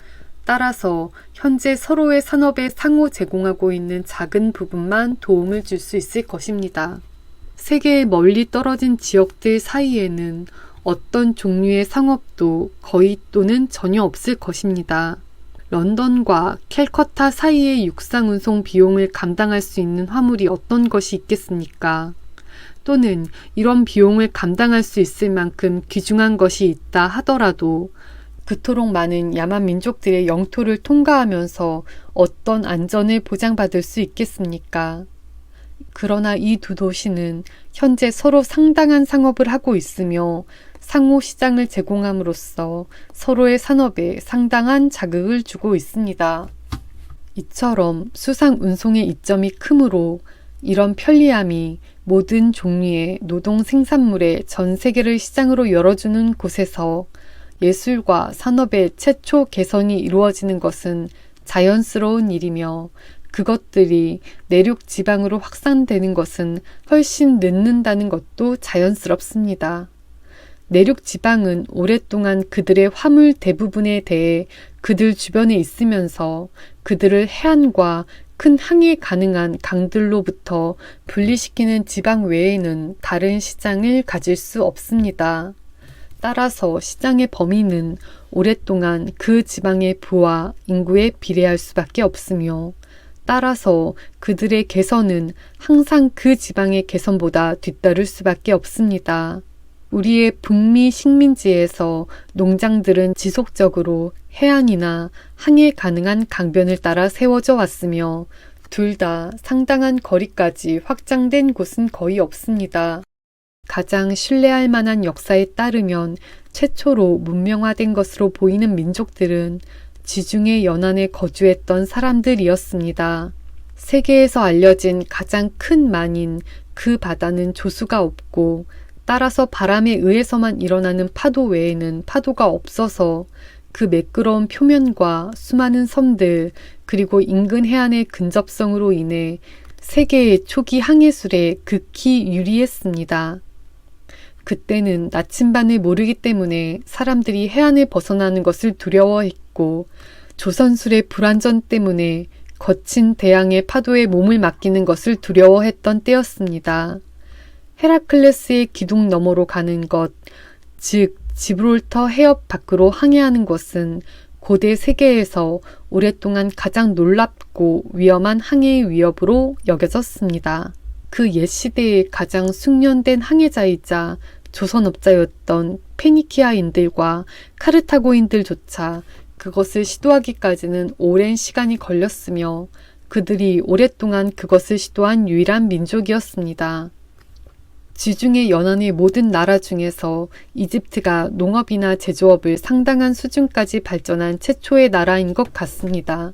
따라서 현재 서로의 산업에 상호 제공하고 있는 작은 부분만 도움을 줄 수 있을 것입니다. 세계의 멀리 떨어진 지역들 사이에는 어떤 종류의 상업도 거의 또는 전혀 없을 것입니다. 런던과 캘커타 사이의 육상 운송 비용을 감당할 수 있는 화물이 어떤 것이 있겠습니까? 또는 이런 비용을 감당할 수 있을 만큼 귀중한 것이 있다 하더라도 그토록 많은 야만 민족들의 영토를 통과하면서 어떤 안전을 보장받을 수 있겠습니까? 그러나 이 두 도시는 현재 서로 상당한 상업을 하고 있으며 상호 시장을 제공함으로써 서로의 산업에 상당한 자극을 주고 있습니다. 이처럼 수상 운송의 이점이 크므로 이런 편리함이 모든 종류의 노동 생산물의 전 세계를 시장으로 열어주는 곳에서 예술과 산업의 최초 개선이 이루어지는 것은 자연스러운 일이며 그것들이 내륙 지방으로 확산되는 것은 훨씬 늦는다는 것도 자연스럽습니다. 내륙 지방은 오랫동안 그들의 화물 대부분에 대해 그들 주변에 있으면서 그들을 해안과 큰 항해 가능한 강들로부터 분리시키는 지방 외에는 다른 시장을 가질 수 없습니다. 따라서 시장의 범위는 오랫동안 그 지방의 부와 인구에 비례할 수밖에 없으며 따라서 그들의 개선은 항상 그 지방의 개선보다 뒤따를 수밖에 없습니다. 우리의 북미 식민지에서 농장들은 지속적으로 해안이나 항해 가능한 강변을 따라 세워져 왔으며 둘 다 상당한 거리까지 확장된 곳은 거의 없습니다. 가장 신뢰할 만한 역사에 따르면 최초로 문명화된 것으로 보이는 민족들은 지중해 연안에 거주했던 사람들이었습니다. 세계에서 알려진 가장 큰 만인 그 바다는 조수가 없고 따라서 바람에 의해서만 일어나는 파도 외에는 파도가 없어서 그 매끄러운 표면과 수많은 섬들 그리고 인근 해안의 근접성으로 인해 세계의 초기 항해술에 극히 유리했습니다. 그때는 나침반을 모르기 때문에 사람들이 해안을 벗어나는 것을 두려워했고 조선술의 불안전 때문에 거친 대양의 파도에 몸을 맡기는 것을 두려워했던 때였습니다. 헤라클레스의 기둥 너머로 가는 것, 즉 지브롤터 해협 밖으로 항해하는 것은 고대 세계에서 오랫동안 가장 놀랍고 위험한 항해의 위협으로 여겨졌습니다. 그 옛 시대의 가장 숙련된 항해자이자 조선업자였던 페니키아인들과 카르타고인들조차 그것을 시도하기까지는 오랜 시간이 걸렸으며 그들이 오랫동안 그것을 시도한 유일한 민족이었습니다. 지중해 연안의 모든 나라 중에서 이집트가 농업이나 제조업을 상당한 수준까지 발전한 최초의 나라인 것 같습니다.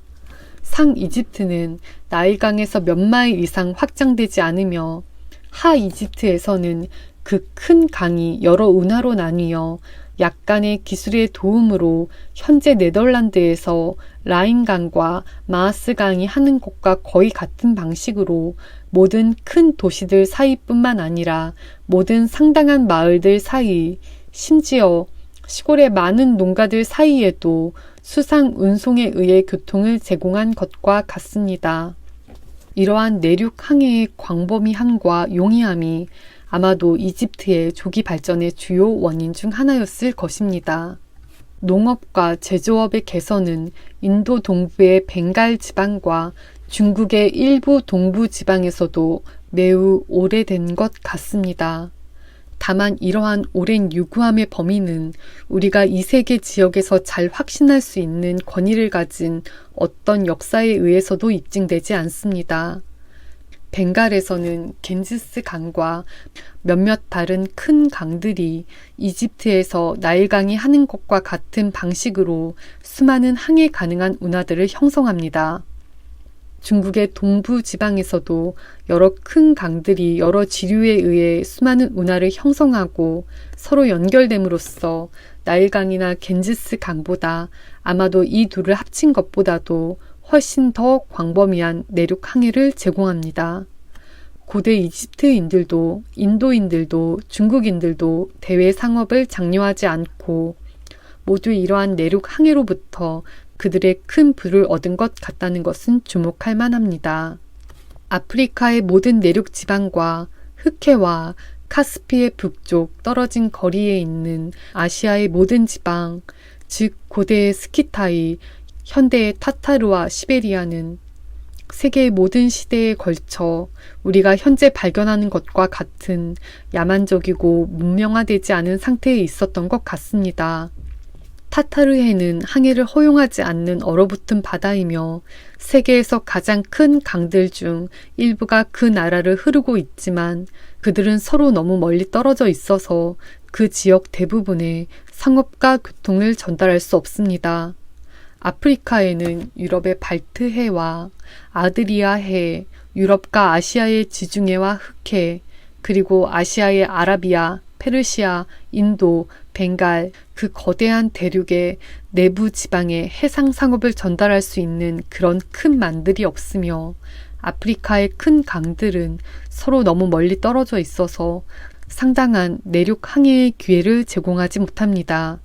상 이집트는 나일강에서 몇 마일 이상 확장되지 않으며 하 이집트에서는 그 큰 강이 여러 운하로 나뉘어 약간의 기술의 도움으로 현재 네덜란드에서 라인강과 마하스강이 하는 것과 거의 같은 방식으로 모든 큰 도시들 사이뿐만 아니라 모든 상당한 마을들 사이, 심지어 시골의 많은 농가들 사이에도 수상 운송에 의해 교통을 제공한 것과 같습니다. 이러한 내륙 항해의 광범위함과 용이함이 아마도 이집트의 조기 발전의 주요 원인 중 하나였을 것입니다. 농업과 제조업의 개선은 인도 동부의 벵갈 지방과 중국의 일부 동부 지방에서도 매우 오래된 것 같습니다. 다만 이러한 오랜 유구함의 범위는 우리가 이 세계 지역에서 잘 확신할 수 있는 권위를 가진 어떤 역사에 의해서도 입증되지 않습니다. 벵갈에서는 겐지스 강과 몇몇 다른 큰 강들이 이집트에서 나일강이 하는 것과 같은 방식으로 수많은 항해 가능한 운하들을 형성합니다. 중국의 동부 지방에서도 여러 큰 강들이 여러 지류에 의해 수많은 운하를 형성하고 서로 연결됨으로써 나일강이나 겐지스 강보다 아마도 이 둘을 합친 것보다도 훨씬 더 광범위한 내륙 항해를 제공합니다. 고대 이집트인들도 인도인들도 중국인들도 대외 상업을 장려하지 않고 모두 이러한 내륙 항해로부터 그들의 큰 부를 얻은 것 같다는 것은 주목할 만합니다. 아프리카의 모든 내륙 지방과 흑해와 카스피의 북쪽 떨어진 거리에 있는 아시아의 모든 지방, 즉 고대의 스키타이, 현대의 타타르와 시베리아는 세계의 모든 시대에 걸쳐 우리가 현재 발견하는 것과 같은 야만적이고 문명화되지 않은 상태에 있었던 것 같습니다. 타타르해는 항해를 허용하지 않는 얼어붙은 바다이며 세계에서 가장 큰 강들 중 일부가 그 나라를 흐르고 있지만 그들은 서로 너무 멀리 떨어져 있어서 그 지역 대부분에 상업과 교통을 전달할 수 없습니다. 아프리카에는 유럽의 발트해와 아드리아해, 유럽과 아시아의 지중해와 흑해, 그리고 아시아의 아라비아, 페르시아, 인도, 벵갈, 그 거대한 대륙의 내부 지방에 해상 상업을 전달할 수 있는 그런 큰 만들이 없으며 아프리카의 큰 강들은 서로 너무 멀리 떨어져 있어서 상당한 내륙 항해의 기회를 제공하지 못합니다.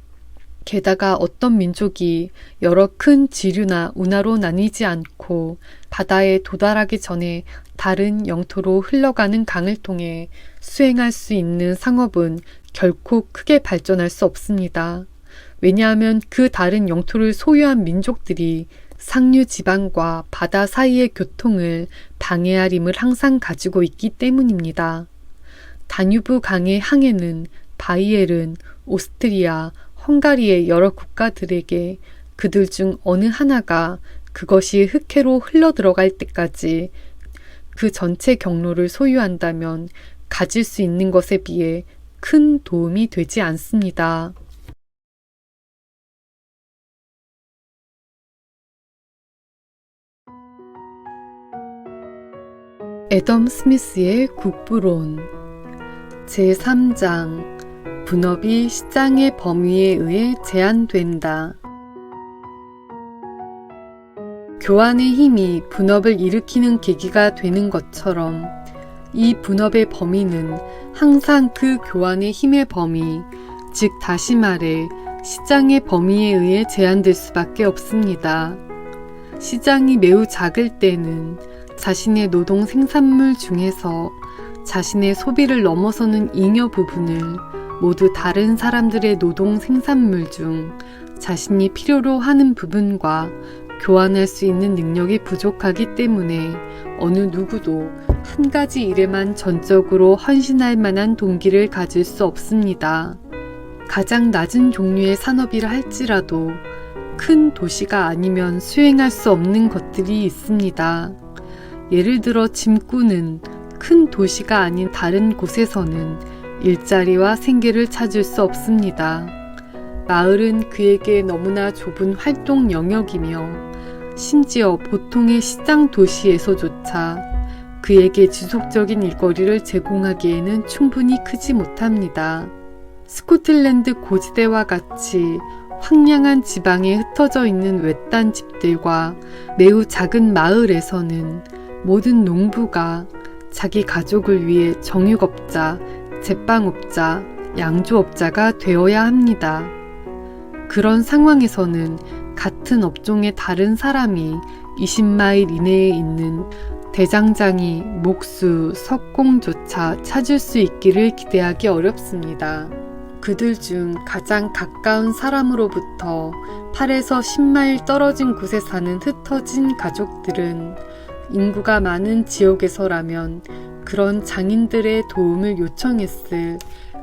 게다가 어떤 민족이 여러 큰 지류나 운하로 나뉘지 않고 바다에 도달하기 전에 다른 영토로 흘러가는 강을 통해 수행할 수 있는 상업은 결코 크게 발전할 수 없습니다. 왜냐하면 그 다른 영토를 소유한 민족들이 상류 지방과 바다 사이의 교통을 방해할 힘을 항상 가지고 있기 때문입니다. 다뉴브 강의 항해는 바이엘은 오스트리아, 헝가리의 여러 국가들에게 그들 중 어느 하나가 그것이 흑해로 흘러들어갈 때까지 그 전체 경로를 소유한다면 가질 수 있는 것에 비해 큰 도움이 되지 않습니다. 애덤 스미스의 국부론 제3장 분업이 시장의 범위에 의해 제한된다. 교환의 힘이 분업을 일으키는 계기가 되는 것처럼 이 분업의 범위는 항상 그 교환의 힘의 범위, 즉 다시 말해 시장의 범위에 의해 제한될 수밖에 없습니다. 시장이 매우 작을 때는 자신의 노동 생산물 중에서 자신의 소비를 넘어서는 잉여 부분을 모두 다른 사람들의 노동 생산물 중 자신이 필요로 하는 부분과 교환할 수 있는 능력이 부족하기 때문에 어느 누구도 한 가지 일에만 전적으로 헌신할 만한 동기를 가질 수 없습니다. 가장 낮은 종류의 산업이라 할지라도 큰 도시가 아니면 수행할 수 없는 것들이 있습니다. 예를 들어 짐꾼은 큰 도시가 아닌 다른 곳에서는 일자리와 생계를 찾을 수 없습니다. 마을은 그에게 너무나 좁은 활동 영역이며 심지어 보통의 시장 도시에서조차 그에게 지속적인 일거리를 제공하기에는 충분히 크지 못합니다. 스코틀랜드 고지대와 같이 황량한 지방에 흩어져 있는 외딴 집들과 매우 작은 마을에서는 모든 농부가 자기 가족을 위해 정육업자, 제빵업자, 양조업자가 되어야 합니다. 그런 상황에서는 같은 업종의 다른 사람이 20마일 이내에 있는 대장장이, 목수, 석공조차 찾을 수 있기를 기대하기 어렵습니다. 그들 중 가장 가까운 사람으로부터 8에서 10마일 떨어진 곳에 사는 흩어진 가족들은 인구가 많은 지역에서라면 그런 장인들의 도움을 요청했을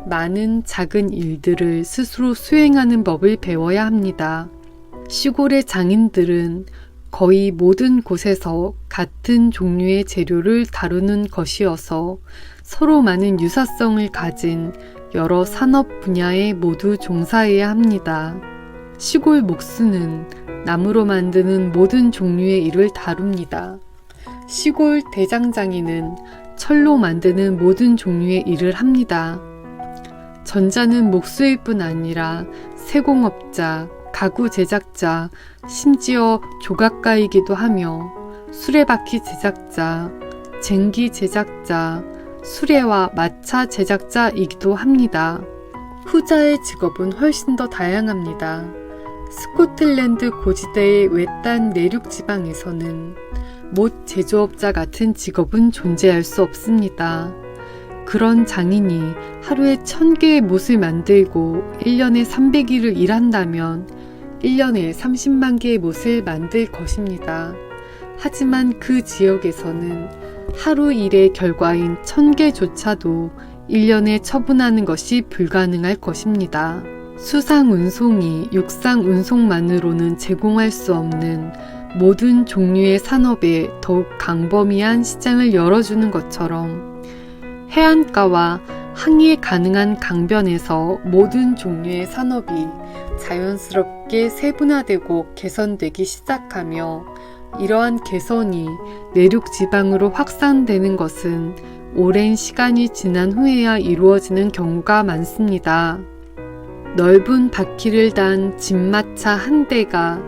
많은 작은 일들을 스스로 수행하는 법을 배워야 합니다. 시골의 장인들은 거의 모든 곳에서 같은 종류의 재료를 다루는 것이어서 서로 많은 유사성을 가진 여러 산업 분야에 모두 종사해야 합니다. 시골 목수는 나무로 만드는 모든 종류의 일을 다룹니다. 시골 대장장이는 철로 만드는 모든 종류의 일을 합니다. 전자는 목수일 뿐 아니라 세공업자, 가구 제작자, 심지어 조각가이기도 하며 수레바퀴 제작자, 쟁기 제작자, 수레와 마차 제작자이기도 합니다. 후자의 직업은 훨씬 더 다양합니다. 스코틀랜드 고지대의 외딴 내륙 지방에서는 못 제조업자 같은 직업은 존재할 수 없습니다. 그런 장인이 하루에 1000개의 못을 만들고 1년에 300일을 일한다면 1년에 30만 개의 못을 만들 것입니다. 하지만 그 지역에서는 하루 일의 결과인 1000개조차도 1년에 처분하는 것이 불가능할 것입니다. 수상운송이 육상운송만으로는 제공할 수 없는 모든 종류의 산업에 더욱 광범위한 시장을 열어주는 것처럼 해안가와 항해 가능한 강변에서 모든 종류의 산업이 자연스럽게 세분화되고 개선되기 시작하며 이러한 개선이 내륙 지방으로 확산되는 것은 오랜 시간이 지난 후에야 이루어지는 경우가 많습니다. 넓은 바퀴를 단 진마차 한 대가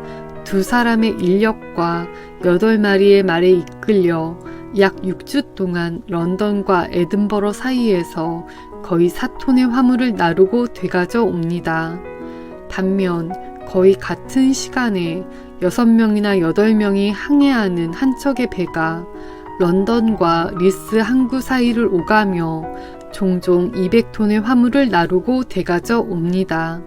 2사람의 인력과 8마리의 말에 이끌려 약 6주 동안 런던과 에든버러 사이에서 거의 4톤의 화물을 나르고 되가져 옵니다. 반면 거의 같은 시간에 6명이나 8명이 항해하는 한 척의 배가 런던과 리스 항구 사이를 오가며 종종 200톤의 화물을 나르고 되가져 옵니다.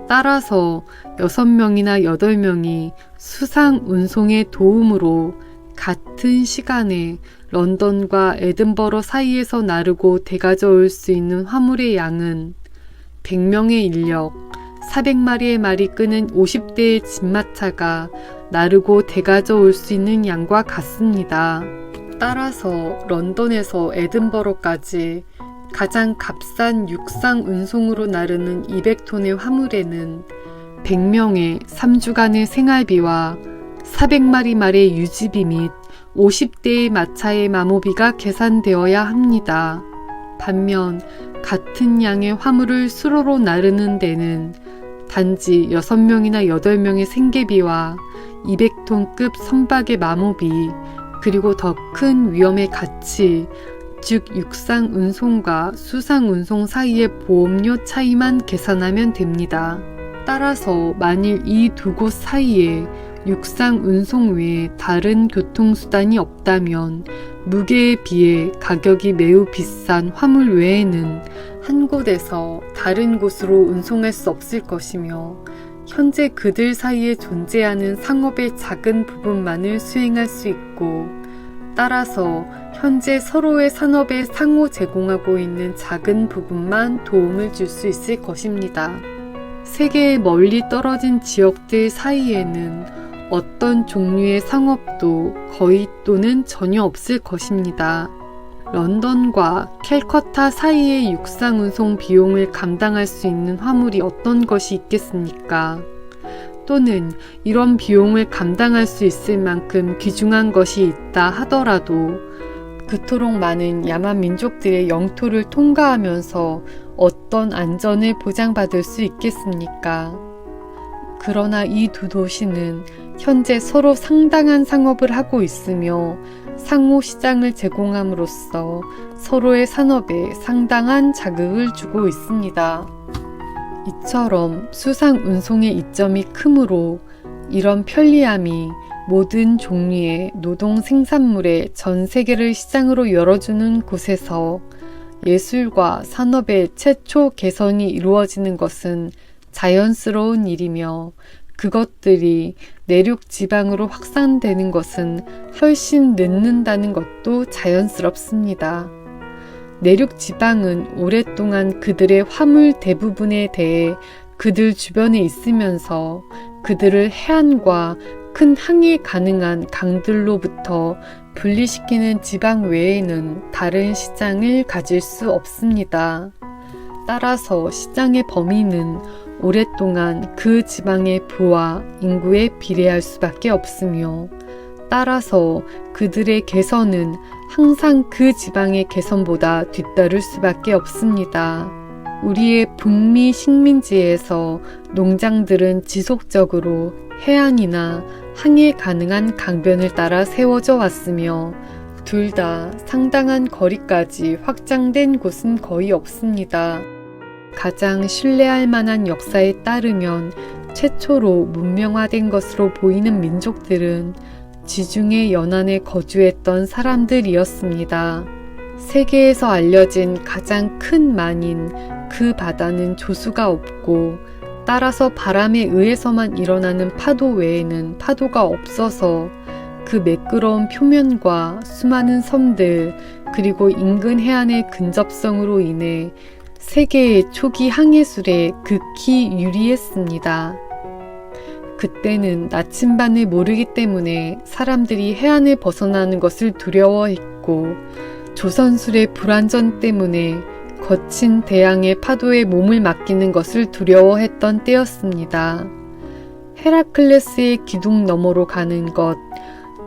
따라서 6명이나 8명이 수상 운송의 도움으로 같은 시간에 런던과 에든버러 사이에서 나르고 되가져 올 수 있는 화물의 양은 100명의 인력, 400마리의 말이 끄는 50대의 진마차가 나르고 되가져 올 수 있는 양과 같습니다. 따라서 런던에서 에든버러까지 가장 값싼 육상 운송으로 나르는 200톤의 화물에는 100명의 3주간의 생활비와 400마리 말의 유지비 및 50대의 마차의 마모비가 계산되어야 합니다. 반면 같은 양의 화물을 수로로 나르는 데는 단지 6명이나 8명의 생계비와 200톤급 선박의 마모비, 그리고 더 큰 위험의 가치, 즉 육상 운송과 수상 운송 사이의 보험료 차이만 계산하면 됩니다. 따라서 만일 이 두 곳 사이에 육상 운송 외에 다른 교통수단이 없다면 무게에 비해 가격이 매우 비싼 화물 외에는 한 곳에서 다른 곳으로 운송할 수 없을 것이며 현재 그들 사이에 존재하는 상업의 작은 부분만을 수행할 수 있고 따라서 현재 서로의 산업에 상호 제공하고 있는 작은 부분만 도움을 줄 수 있을 것입니다. 세계의 멀리 떨어진 지역들 사이에는 어떤 종류의 상업도 거의 또는 전혀 없을 것입니다. 런던과 캘커타 사이의 육상운송 비용을 감당할 수 있는 화물이 어떤 것이 있겠습니까? 또는 이런 비용을 감당할 수 있을 만큼 귀중한 것이 있다 하더라도 그토록 많은 야만 민족들의 영토를 통과하면서 어떤 안전을 보장받을 수 있겠습니까? 그러나 이 두 도시는 현재 서로 상당한 상업을 하고 있으며 상호 시장을 제공함으로써 서로의 산업에 상당한 자극을 주고 있습니다. 이처럼 수상 운송의 이점이 크므로 이런 편리함이 모든 종류의 노동 생산물의 전 세계를 시장으로 열어주는 곳에서 예술과 산업의 최초 개선이 이루어지는 것은 자연스러운 일이며 그것들이 내륙 지방으로 확산되는 것은 훨씬 늦는다는 것도 자연스럽습니다. 내륙 지방은 오랫동안 그들의 화물 대부분에 대해 그들 주변에 있으면서 그들을 해안과 큰 항해 가능한 강들로부터 분리시키는 지방 외에는 다른 시장을 가질 수 없습니다. 따라서 시장의 범위는 오랫동안 그 지방의 부와 인구에 비례할 수밖에 없으며 따라서 그들의 개선은 항상 그 지방의 개선보다 뒤따를 수밖에 없습니다. 우리의 북미 식민지에서 농장들은 지속적으로 해안이나 항해 가능한 강변을 따라 세워져 왔으며 둘 다 상당한 거리까지 확장된 곳은 거의 없습니다. 가장 신뢰할 만한 역사에 따르면 최초로 문명화된 것으로 보이는 민족들은 지중해 연안에 거주했던 사람들이었습니다. 세계에서 알려진 가장 큰 만인 그 바다는 조수가 없고 따라서 바람에 의해서만 일어나는 파도 외에는 파도가 없어서 그 매끄러운 표면과 수많은 섬들 그리고 인근 해안의 근접성으로 인해 세계의 초기 항해술에 극히 유리했습니다. 그때는 나침반을 모르기 때문에 사람들이 해안을 벗어나는 것을 두려워했고 조선술의 불안전 때문에 거친 대양의 파도에 몸을 맡기는 것을 두려워했던 때였습니다. 헤라클레스의 기둥 너머로 가는 것,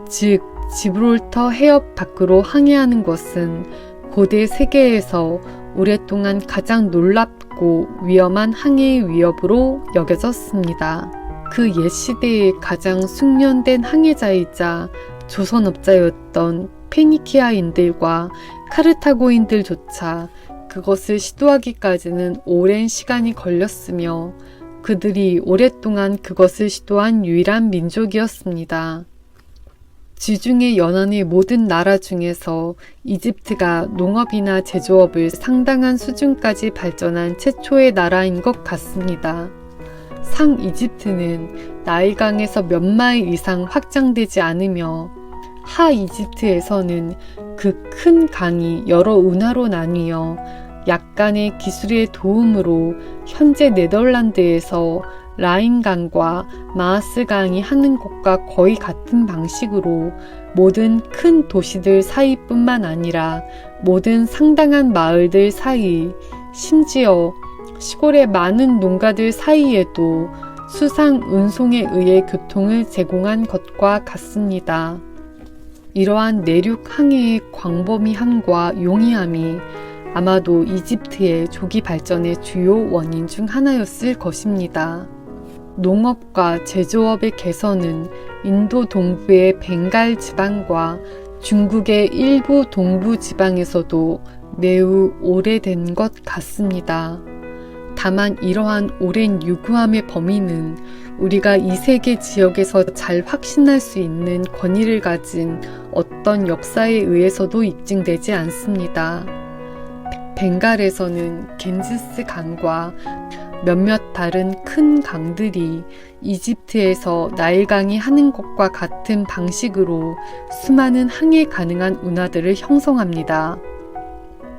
즉 지브롤터 해협 밖으로 항해하는 것은 고대 세계에서 오랫동안 가장 놀랍고 위험한 항해의 위협으로 여겨졌습니다. 그 옛 시대의 가장 숙련된 항해자이자 조선업자였던 페니키아인들과 카르타고인들조차 그것을 시도하기까지는 오랜 시간이 걸렸으며 그들이 오랫동안 그것을 시도한 유일한 민족이었습니다. 지중해 연안의 모든 나라 중에서 이집트가 농업이나 제조업을 상당한 수준까지 발전한 최초의 나라인 것 같습니다. 상 이집트는 나일강에서 몇 마일 이상 확장되지 않으며 하 이집트에서는 그 큰 강이 여러 운하로 나뉘어 약간의 기술의 도움으로 현재 네덜란드에서 라인강과 마하스강이 하는 것과 거의 같은 방식으로 모든 큰 도시들 사이뿐만 아니라 모든 상당한 마을들 사이, 심지어 시골의 많은 농가들 사이에도 수상 운송에 의해 교통을 제공한 것과 같습니다. 이러한 내륙 항해의 광범위함과 용이함이 아마도 이집트의 조기 발전의 주요 원인 중 하나였을 것입니다. 농업과 제조업의 개선은 인도 동부의 벵갈 지방과 중국의 일부 동부 지방에서도 매우 오래된 것 같습니다. 다만 이러한 오랜 유구함의 범위는 우리가 이 세계 지역에서 잘 확신할 수 있는 권위를 가진 어떤 역사에 의해서도 입증되지 않습니다. 벵갈에서는 겐지스 강과 몇몇 다른 큰 강들이 이집트에서 나일강이 하는 것과 같은 방식으로 수많은 항해 가능한 운하들을 형성합니다.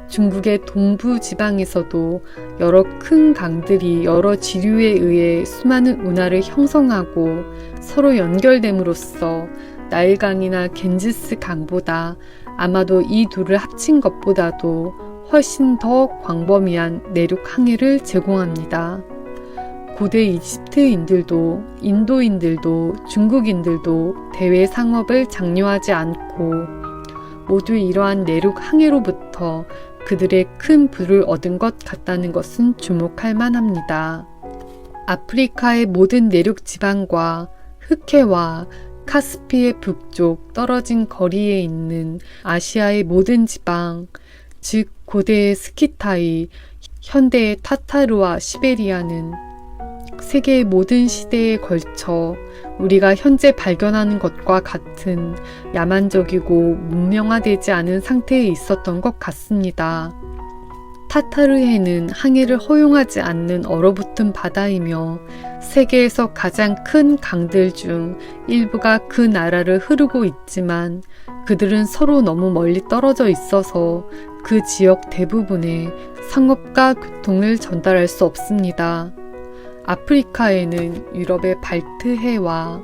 중국의 동부 지방에서도 여러 큰 강들이 여러 지류에 의해 수많은 운하를 형성하고 서로 연결됨으로써 나일강이나 겐지스 강보다 아마도 이 둘을 합친 것보다도 훨씬 더 광범위한 내륙 항해를 제공합니다. 고대 이집트인들도 인도인들도 중국인들도 대외 상업을 장려하지 않고 모두 이러한 내륙 항해로부터 그들의 큰 부를 얻은 것 같다는 것은 주목할 만합니다. 아프리카의 모든 내륙 지방과 흑해와 카스피의 북쪽 떨어진 거리에 있는 아시아의 모든 지방, 즉 고대의 스키타이, 현대의 타타르와 시베리아는 세계의 모든 시대에 걸쳐 우리가 현재 발견하는 것과 같은 야만적이고 문명화되지 않은 상태에 있었던 것 같습니다. 타타르해는 항해를 허용하지 않는 얼어붙은 바다이며 세계에서 가장 큰 강들 중 일부가 그 나라를 흐르고 있지만 그들은 서로 너무 멀리 떨어져 있어서 그 지역 대부분에 상업과 교통을 전달할 수 없습니다. 아프리카에는 유럽의 발트해와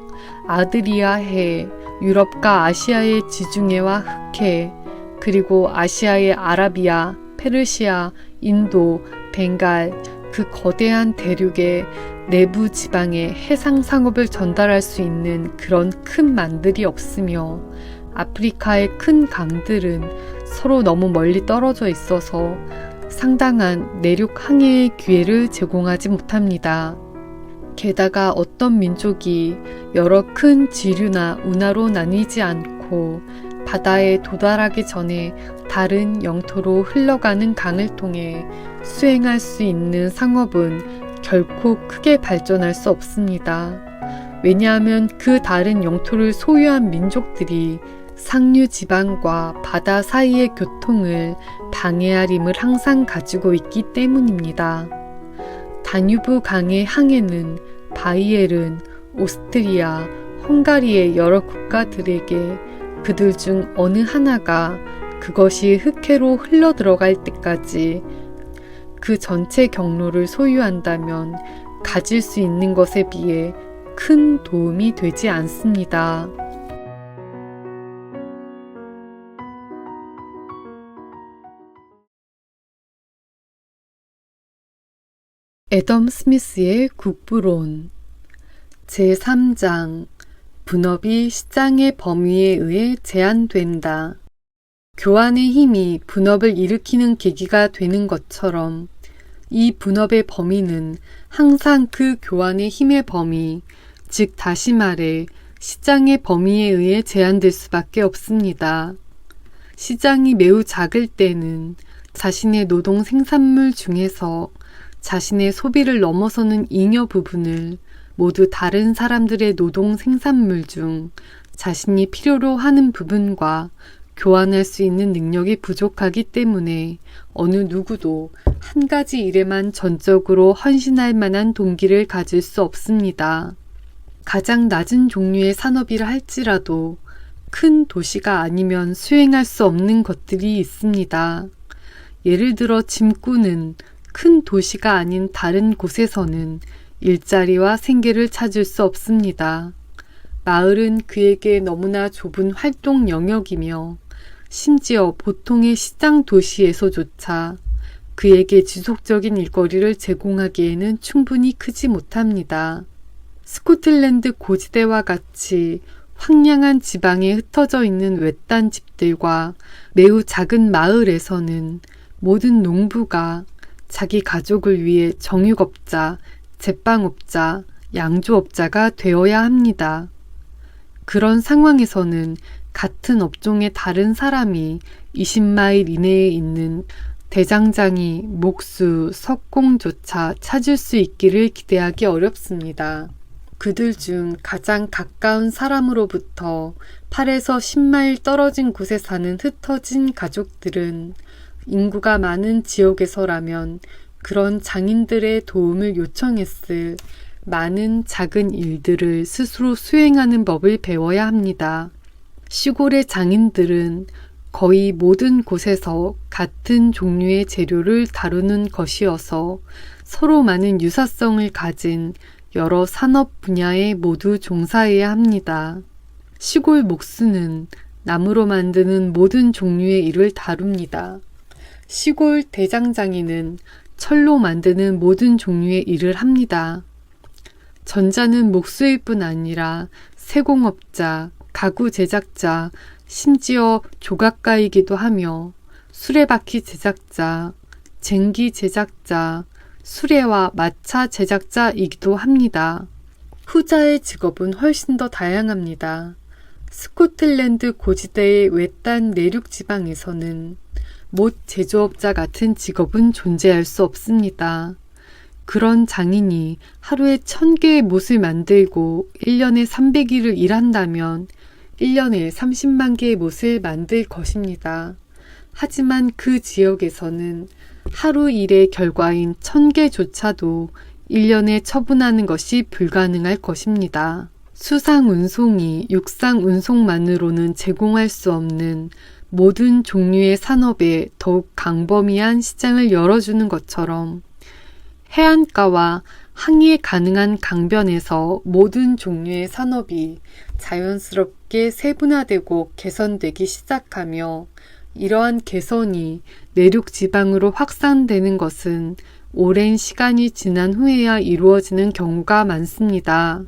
아드리아해, 유럽과 아시아의 지중해와 흑해, 그리고 아시아의 아라비아, 페르시아, 인도, 벵갈, 그 거대한 대륙의 내부 지방에 해상 상업을 전달할 수 있는 그런 큰 만들이 없으며 아프리카의 큰 강들은 서로 너무 멀리 떨어져 있어서 상당한 내륙 항해의 기회를 제공하지 못합니다. 게다가 어떤 민족이 여러 큰 지류나 운하로 나뉘지 않고 바다에 도달하기 전에 다른 영토로 흘러가는 강을 통해 수행할 수 있는 상업은 결코 크게 발전할 수 없습니다. 왜냐하면 그 다른 영토를 소유한 민족들이 상류 지방과 바다 사이의 교통을 방해할 힘을 항상 가지고 있기 때문입니다. 다뉴브 강의 항해는 바이엘은 오스트리아, 헝가리의 여러 국가들에게 그들 중 어느 하나가 그것이 흑해로 흘러들어갈 때까지 그 전체 경로를 소유한다면 가질 수 있는 것에 비해 큰 도움이 되지 않습니다. 애덤 스미스의 국부론 제3장 분업이 시장의 범위에 의해 제한된다. 교환의 힘이 분업을 일으키는 계기가 되는 것처럼 이 분업의 범위는 항상 그 교환의 힘의 범위, 즉 다시 말해 시장의 범위에 의해 제한될 수밖에 없습니다. 시장이 매우 작을 때는 자신의 노동 생산물 중에서 자신의 소비를 넘어서는 잉여 부분을 모두 다른 사람들의 노동 생산물 중 자신이 필요로 하는 부분과 교환할 수 있는 능력이 부족하기 때문에 어느 누구도 한 가지 일에만 전적으로 헌신할 만한 동기를 가질 수 없습니다. 가장 낮은 종류의 산업이라 할지라도 큰 도시가 아니면 수행할 수 없는 것들이 있습니다. 예를 들어 짐꾼은 큰 도시가 아닌 다른 곳에서는 일자리와 생계를 찾을 수 없습니다. 마을은 그에게 너무나 좁은 활동 영역이며 심지어 보통의 시장 도시에서조차 그에게 지속적인 일거리를 제공하기에는 충분히 크지 못합니다. 스코틀랜드 고지대와 같이 황량한 지방에 흩어져 있는 외딴 집들과 매우 작은 마을에서는 모든 농부가 자기 가족을 위해 정육업자, 제빵업자, 양조업자가 되어야 합니다. 그런 상황에서는 같은 업종의 다른 사람이 20마일 이내에 있는 대장장이, 목수, 석공조차 찾을 수 있기를 기대하기 어렵습니다. 그들 중 가장 가까운 사람으로부터 8에서 10마일 떨어진 곳에 사는 흩어진 가족들은 인구가 많은 지역에서라면 그런 장인들의 도움을 요청했을 많은 작은 일들을 스스로 수행하는 법을 배워야 합니다. 시골의 장인들은 거의 모든 곳에서 같은 종류의 재료를 다루는 것이어서 서로 많은 유사성을 가진 여러 산업 분야에 모두 종사해야 합니다. 시골 목수는 나무로 만드는 모든 종류의 일을 다룹니다. 시골 대장장이는 철로 만드는 모든 종류의 일을 합니다. 전자는 목수일 뿐 아니라 세공업자, 가구 제작자, 심지어 조각가이기도 하며 수레바퀴 제작자, 쟁기 제작자, 수레와 마차 제작자이기도 합니다. 후자의 직업은 훨씬 더 다양합니다. 스코틀랜드 고지대의 외딴 내륙 지방에서는 못 제조업자 같은 직업은 존재할 수 없습니다. 그런 장인이 하루에 1000개의 못을 만들고 1년에 300일을 일한다면 1년에 30만 개의 못을 만들 것입니다. 하지만 그 지역에서는 하루 일의 결과인 1000개조차도 1년에 처분하는 것이 불가능할 것입니다. 수상 운송이 육상 운송만으로는 제공할 수 없는 모든 종류의 산업에 더욱 광범위한 시장을 열어주는 것처럼 해안가와 항해 가능한 강변에서 모든 종류의 산업이 자연스럽게 세분화되고 개선되기 시작하며 이러한 개선이 내륙 지방으로 확산되는 것은 오랜 시간이 지난 후에야 이루어지는 경우가 많습니다.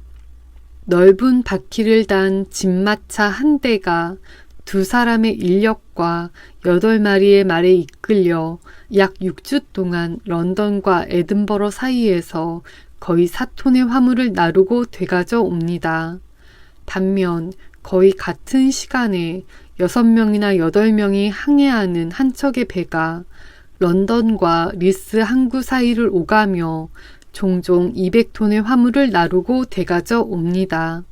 넓은 바퀴를 단 집마차 한 대가 2사람의 인력과 8마리의 말에 이끌려 약 6주 동안 런던과 에든버러 사이에서 거의 4톤의 화물을 나르고 되가져 옵니다. 반면 거의 같은 시간에 6명이나 8명이 항해하는 한 척의 배가 런던과 리스 항구 사이를 오가며 종종 200톤의 화물을 나르고 되가져 옵니다.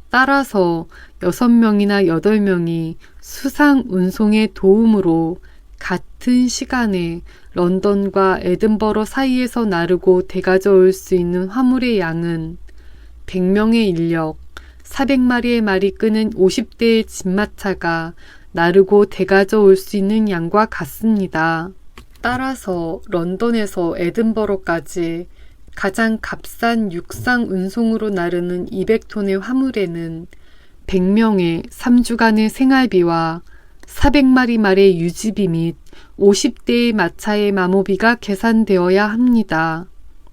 따라서 6명이나 8명이 수상 운송의 도움으로 같은 시간에 런던과 에든버러 사이에서 나르고 되가져올 수 있는 화물의 양은 100명의 인력, 400마리의 말이 끄는 50대의 집마차가 나르고 되가져올 수 있는 양과 같습니다. 따라서 런던에서 에든버러까지 가장 값싼 육상 운송으로 나르는 200톤의 화물에는 100명의 3주간의 생활비와 400마리 말의 유지비 및 50대의 마차의 마모비가 계산되어야 합니다.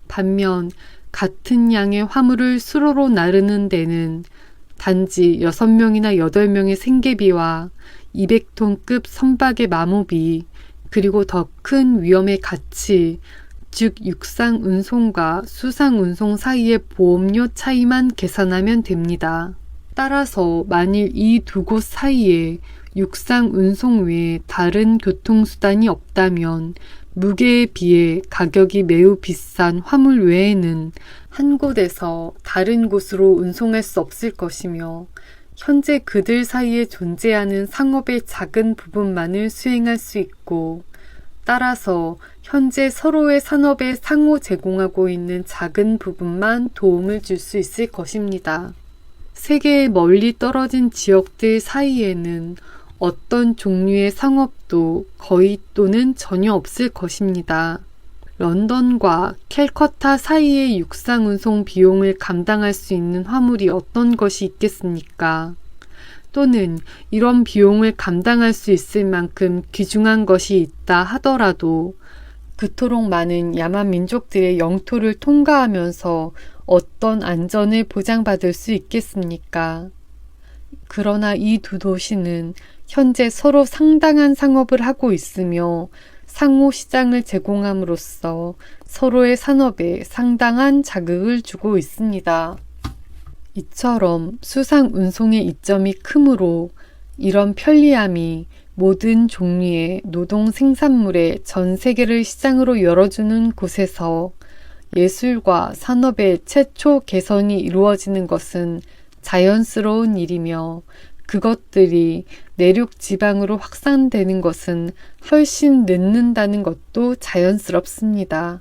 반면 같은 양의 화물을 수로로 나르는 데는 단지 6명이나 8명의 생계비와 200톤급 선박의 마모비, 그리고 더 큰 위험의 가치, 즉 육상 운송과 수상 운송 사이의 보험료 차이만 계산하면 됩니다. 따라서 만일 이 두 곳 사이에 육상 운송 외에 다른 교통수단이 없다면 무게에 비해 가격이 매우 비싼 화물 외에는 한 곳에서 다른 곳으로 운송할 수 없을 것이며 현재 그들 사이에 존재하는 상업의 작은 부분만을 수행할 수 있고 따라서 현재 서로의 산업에 상호 제공하고 있는 작은 부분만 도움을 줄 수 있을 것입니다. 세계의 멀리 떨어진 지역들 사이에는 어떤 종류의 상업도 거의 또는 전혀 없을 것입니다. 런던과 캘커타 사이의 육상 운송 비용을 감당할 수 있는 화물이 어떤 것이 있겠습니까? 또는 이런 비용을 감당할 수 있을 만큼 귀중한 것이 있다 하더라도 그토록 많은 야만 민족들의 영토를 통과하면서 어떤 안전을 보장받을 수 있겠습니까? 그러나 이 두 도시는 현재 서로 상당한 상업을 하고 있으며 상호 시장을 제공함으로써 서로의 산업에 상당한 자극을 주고 있습니다. 이처럼 수상 운송의 이점이 크므로 이런 편리함이 모든 종류의 노동 생산물의 전 세계를 시장으로 열어주는 곳에서 예술과 산업의 최초 개선이 이루어지는 것은 자연스러운 일이며 그것들이 내륙 지방으로 확산되는 것은 훨씬 늦는다는 것도 자연스럽습니다.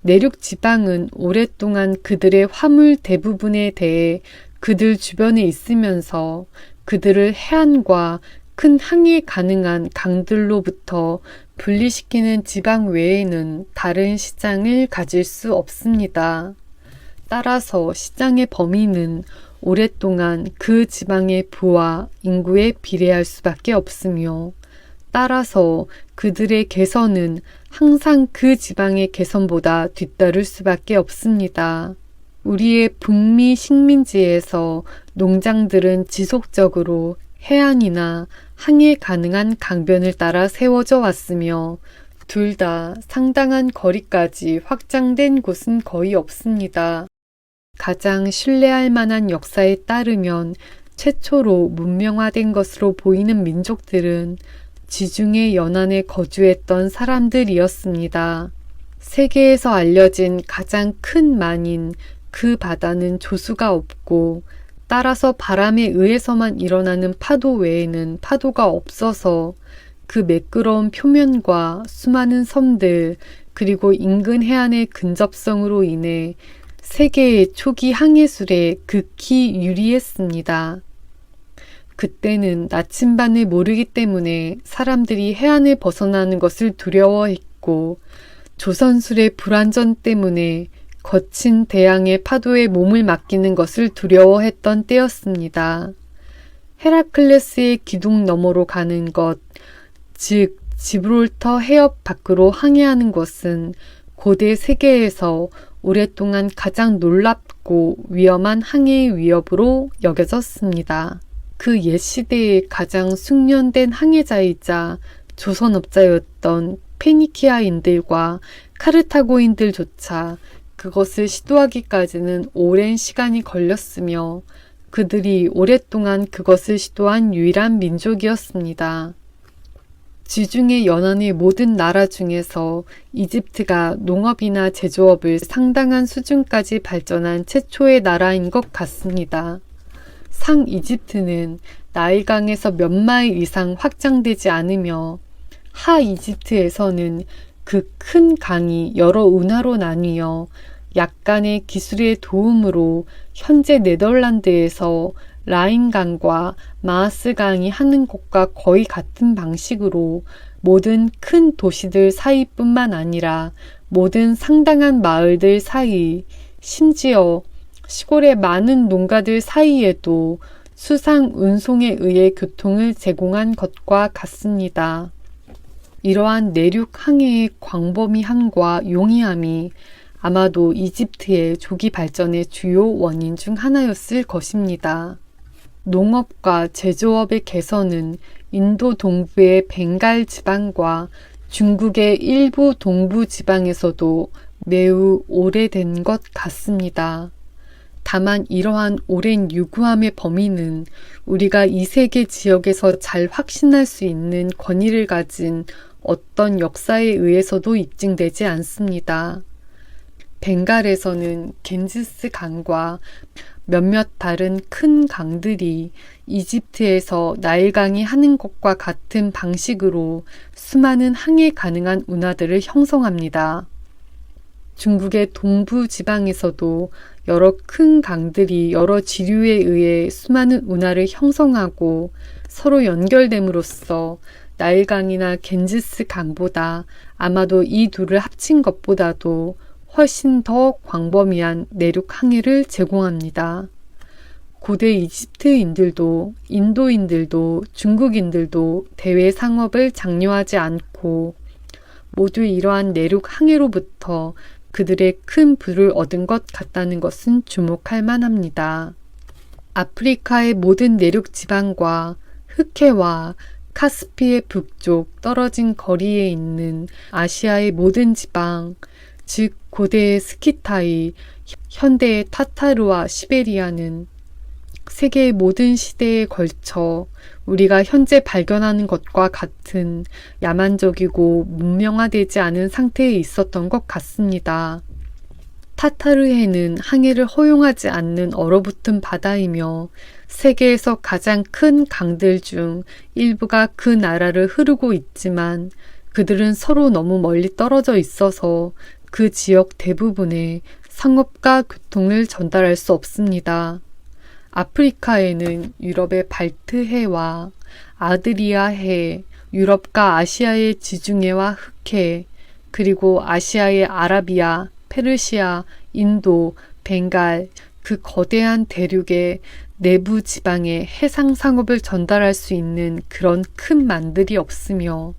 내륙 지방은 오랫동안 그들의 화물 대부분에 대해 그들 주변에 있으면서 그들을 해안과 큰 항해 가능한 강들로부터 분리시키는 지방 외에는 다른 시장을 가질 수 없습니다. 따라서 시장의 범위는 오랫동안 그 지방의 부와 인구에 비례할 수밖에 없으며 따라서 그들의 개선은 항상 그 지방의 개선보다 뒤따를 수밖에 없습니다. 우리의 북미 식민지에서 농장들은 지속적으로 해안이나 항해 가능한 강변을 따라 세워져 왔으며 둘 다 상당한 거리까지 확장된 곳은 거의 없습니다. 가장 신뢰할 만한 역사에 따르면 최초로 문명화된 것으로 보이는 민족들은 지중해 연안에 거주했던 사람들이었습니다. 세계에서 알려진 가장 큰 만인 그 바다는 조수가 없고 따라서 바람에 의해서만 일어나는 파도 외에는 파도가 없어서 그 매끄러운 표면과 수많은 섬들 그리고 인근 해안의 근접성으로 인해 세계의 초기 항해술에 극히 유리했습니다. 그때는 나침반을 모르기 때문에 사람들이 해안을 벗어나는 것을 두려워했고 조선술의 불안전 때문에 거친 대양의 파도에 몸을 맡기는 것을 두려워했던 때였습니다. 헤라클레스의 기둥 너머로 가는 것, 즉 지브롤터 해협 밖으로 항해하는 것은 고대 세계에서 오랫동안 가장 놀랍고 위험한 항해의 위협으로 여겨졌습니다. 그 옛 시대의 가장 숙련된 항해자이자 조선업자였던 페니키아인들과 카르타고인들조차 그것을 시도하기까지는 오랜 시간이 걸렸으며 그들이 오랫동안 그것을 시도한 유일한 민족이었습니다. 지중해 연안의 모든 나라 중에서 이집트가 농업이나 제조업을 상당한 수준까지 발전한 최초의 나라인 것 같습니다. 상 이집트는 나일강에서 몇 마일 이상 확장되지 않으며 하 이집트에서는 그 큰 강이 여러 운하로 나뉘어 약간의 기술의 도움으로 현재 네덜란드에서 라인강과 마하스강이 하는 곳과 거의 같은 방식으로 모든 큰 도시들 사이뿐만 아니라 모든 상당한 마을들 사이, 심지어 시골의 많은 농가들 사이에도 수상 운송에 의해 교통을 제공한 것과 같습니다. 이러한 내륙 항해의 광범위함과 용이함이 아마도 이집트의 조기 발전의 주요 원인 중 하나였을 것입니다. 농업과 제조업의 개선은 인도 동부의 벵갈 지방과 중국의 일부 동부 지방에서도 매우 오래된 것 같습니다. 다만 이러한 오랜 유구함의 범위는 우리가 이 세계 지역에서 잘 확신할 수 있는 권위를 가진 어떤 역사에 의해서도 입증되지 않습니다. 벵갈에서는 겐지스 강과 몇몇 다른 큰 강들이 이집트에서 나일강이 하는 것과 같은 방식으로 수많은 항해 가능한 운하들을 형성합니다. 중국의 동부 지방에서도 여러 큰 강들이 여러 지류에 의해 수많은 운하를 형성하고 서로 연결됨으로써 나일강이나 겐지스 강보다 아마도 이 둘을 합친 것보다도 훨씬 더 광범위한 내륙 항해를 제공합니다. 고대 이집트인들도 인도인들도 중국인들도 대외 상업을 장려하지 않고 모두 이러한 내륙 항해로부터 그들의 큰 부를 얻은 것 같다는 것은 주목할 만합니다. 아프리카의 모든 내륙 지방과 흑해와 카스피의 북쪽 떨어진 거리에 있는 아시아의 모든 지방, 즉 고대의 스키타이, 현대의 타타르와 시베리아는 세계의 모든 시대에 걸쳐 우리가 현재 발견하는 것과 같은 야만적이고 문명화되지 않은 상태에 있었던 것 같습니다. 타타르해는 항해를 허용하지 않는 얼어붙은 바다이며 세계에서 가장 큰 강들 중 일부가 그 나라를 흐르고 있지만 그들은 서로 너무 멀리 떨어져 있어서 그 지역 대부분에 상업과 교통을 전달할 수 없습니다. 아프리카에는 유럽의 발트해와 아드리아해, 유럽과 아시아의 지중해와 흑해, 그리고 아시아의 아라비아, 페르시아, 인도, 벵갈, 그 거대한 대륙의 내부 지방에 해상 상업을 전달할 수 있는 그런 큰 만들이 없으며